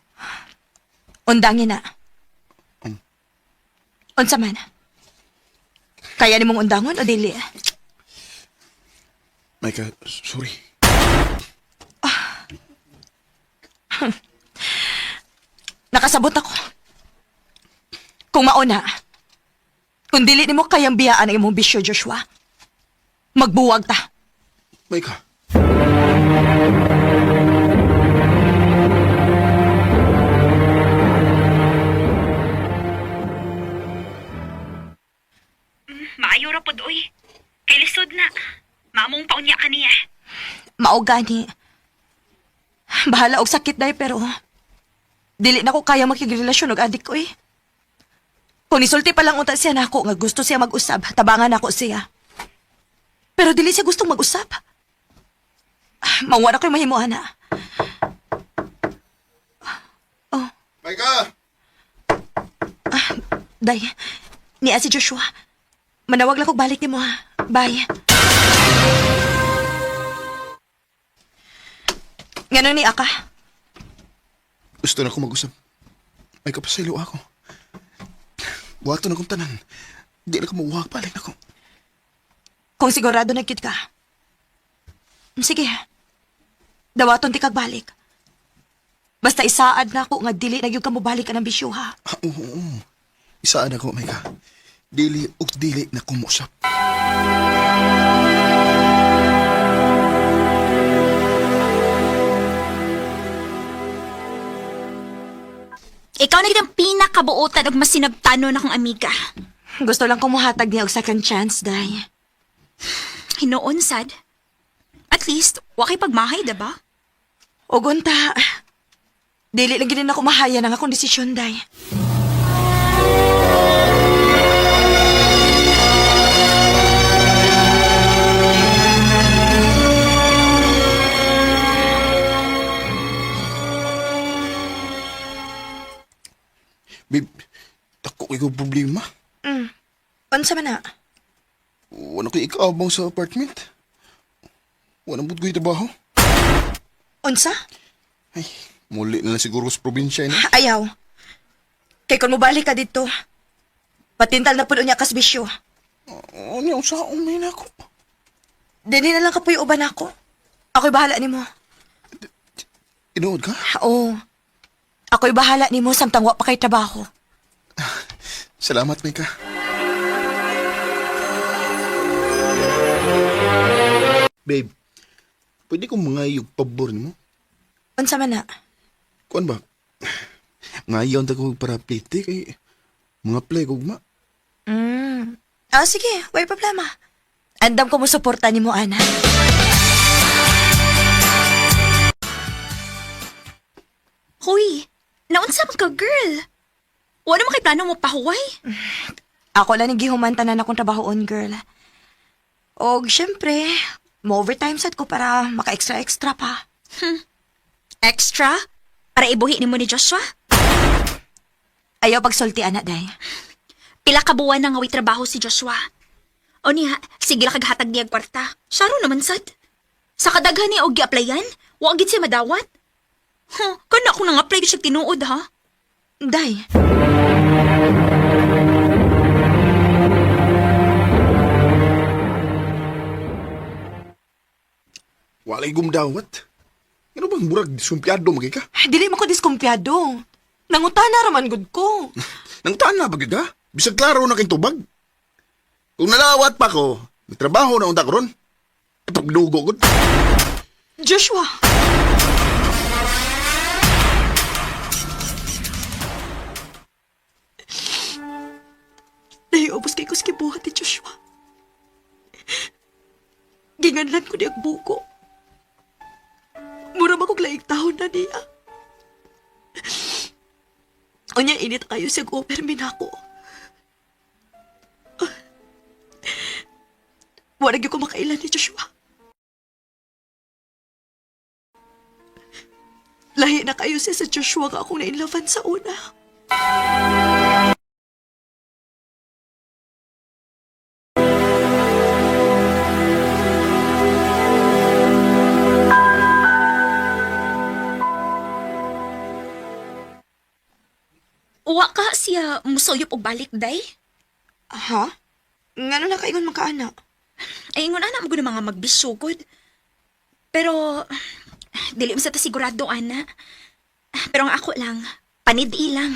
Undangin na. Unsa man? Kaya ni mong undangon o dili? Mika, sorry. Nakasabot ako. Kung mauna, kung dili ni mo kayang biyaan ang imong bisyo, Joshua, magbuwag ta. Mika. Maayo ra pod oy. Kay lisod na. Mamong paunya ka niya. Mao gani. Bahala og sakit day pero dili na ko kaya makigrelasyon og adik ko eh. Kung nisulti pa lang unta siya nako nga gusto siya mag-usab, tabangan ako siya. Pero dili siya gustong mag-usab. Mawala ko'y mahimuan na. Oh. Mika! Day, niya si Joshua. Manawag lang kog balik ni mo ha. Bye. Nganon ni Aka? Gusto na ko mag-usap. May kapasilo ako. Wato na kong tanan. Di na ko mauwag balik na ko. Kung sigurado nagkit ka. Sige. Dawaton ti kag balik. Basta isaad na ako nga dili na gyud ka mo balik ka ng bisyo ha. Oo. Isaan ako, Mika. Dili ug dili na kumusap. Ikaw na kitang pinakabuotan og masinabtanon akong amiga. Gusto lang kumuhatag niya og second chance, Day. Hinoon, sad. At least, wakay pagmahay, diba? O gunta, dili lang ginin ako mahaya ng akong desisyon, Day. Babe, tako ikaw problema. Unsa man na? Wala ko ikaabang sa apartment. Wala mo ko'y trabaho. Unsa? Ay, muli na lang siguro sa probinsya. Ayaw. Kay kung mobalik ka dito, patintal na po niya kasbisyo. Ano yung sa umay na ako? Dini na lang ka po yung uban ako. Ako'y bahala ni mo. Inood ka? Oo. Ako'y bahala ni mo samtang wa pa kay trabaho. Salamat, Mika. Babe, pwede kong mangayog pabor mo? Unsa man na? Kuan ba? Ngayon ta ko para plite kay mga play kog ma. Sige, way problema. Andam ko mo suporta ni mo, ana. Hoy, naunsa man ka, girl? Wala naman kay plano mo pahuway? Ako lang yung gihumantanan akong trabahoon, girl. Og, syempre, mo-overtime sad ko para maka-extra-extra pa. Extra? Para ibuhi ni mo ni Joshua? Ayaw pagsulti, anak, day. Pila ka buwan na nga way trabaho si Joshua. O niya, sige lang kaghatag niya kwarta. Saro naman sad. Sa kadaghan niya og gi-applyan, wa gid siya madawat. Kana ako nang apply siya tinuod, ha? Day. Walay gumdawat. Ano bang murag disumpyado magay ka? Dili mo ko diskumpyado. Nangutana raman gud ko. Nang tana bagay ka? Bisag klaro na kayong tubag. Kung nalawat pa ko, may trabaho na unta ko ron. E pagdugo ko. Joshua! Nahiubos kay ko sa kibuhat ni Joshua. Ginganlan ko niyang buko. Mura makong laing taon na niya. O niya init kayo sa go-permin ako. Warag yung kumakailan ni Joshua. Lahi na kayo siya sa Joshua nga akong nainlavan sa una. Uwa ka siya musuyop og balik, day? Ha? Ngano na kaingon man ka, anak? Ay, ingon ana mo gud mga magbisugod. Pero, dili mo sa ta sigurado, ana. Pero ang ako lang, panid-i lang.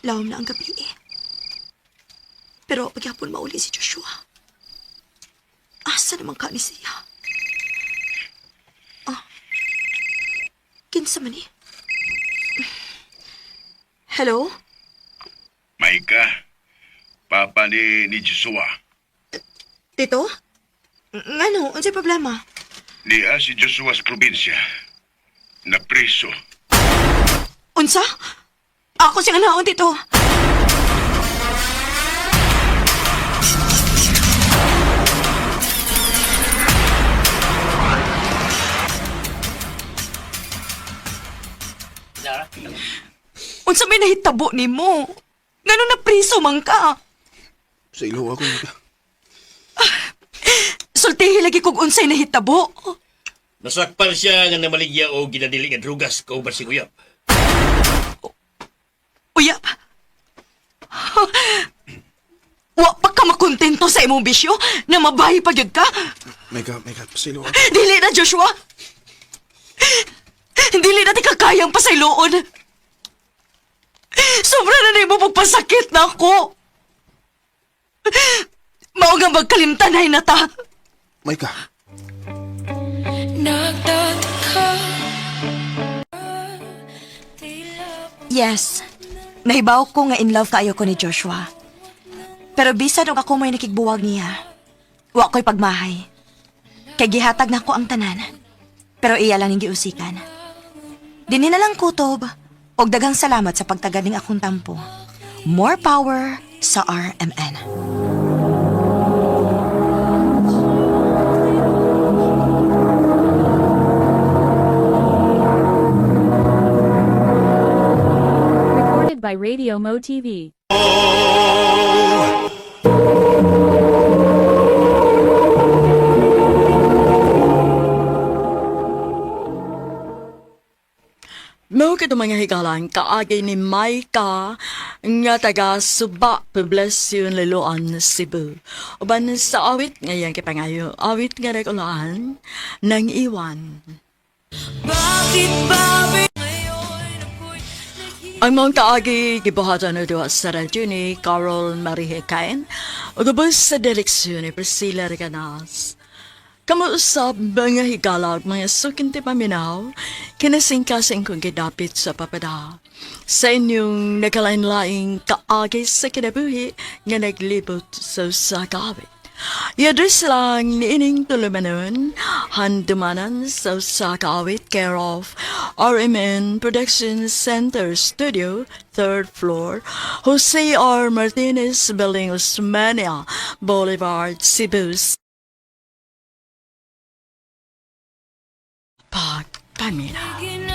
Lawom na ang gabi eh. Pero paghapon mauli si Joshua. Asa naman ka ni siya? Kinsa man eh? Hello? Maika, papa ni Joshua. Tito? Ngano? Unsay problema? Niya si Joshua sa probinsya. Napriso. Unsa? Ako siyang naon, Tito. Unsa may nahitabo ni mo? Ngano na priso man ka? Sa ilaw ako, Mika. Sultihi lagi kog unsay nahitabo. Nasakpan siya nga namaligya o ginadili nga drugas kauban si Uyab. Uyab? Wa pa ka makontento sa imong bisyo na mabahi pa gyud ka? Mika, sa ilaw ako. Dili na, Joshua! Dili na ti kakayang pasayloon. Sobra na na mo pagpasakit na ako. Mao nga magkalimtanay na ta. Mika. Yes. Nahibaw ko nga in love kayo ko ni Joshua. Pero bisan og ako may nakigbuwag niya, wa ko'y pagmahay. Kay gihatag na ko ang tanan. Pero iya lang ning giusikan. Dinhi na lang kutob, og daghang salamat sa pagtaganing akong tampo. More power sa RMN. Recorded by Radio Mo TV. Mo ka mga higalan kaagi ni Maika nga taga Suba, Poblacion, Liloan, Cebu. Uban sa awit ngayon kipangayo, awit nga regulaan ng iwan. Ang mga kaagi gibuhatan na doon sa radyo ni Carol Marie Cain o gabos sa direksyon ni Priscilla Reganas. Kamuusap mga higalag mga sukinti paminaw, kinasingkasing kong gidapit sa papada. Sa inyong nakalain-laing kaagi sa kinabuhi nga naglibot sa sakawit. Yadres lang niining tulumanon, handumanan sa sakawit care of RMN Production Center Studio, 3rd floor, Jose R. Martinez Building, Osmania Boulevard, Cebu. Pagpamina.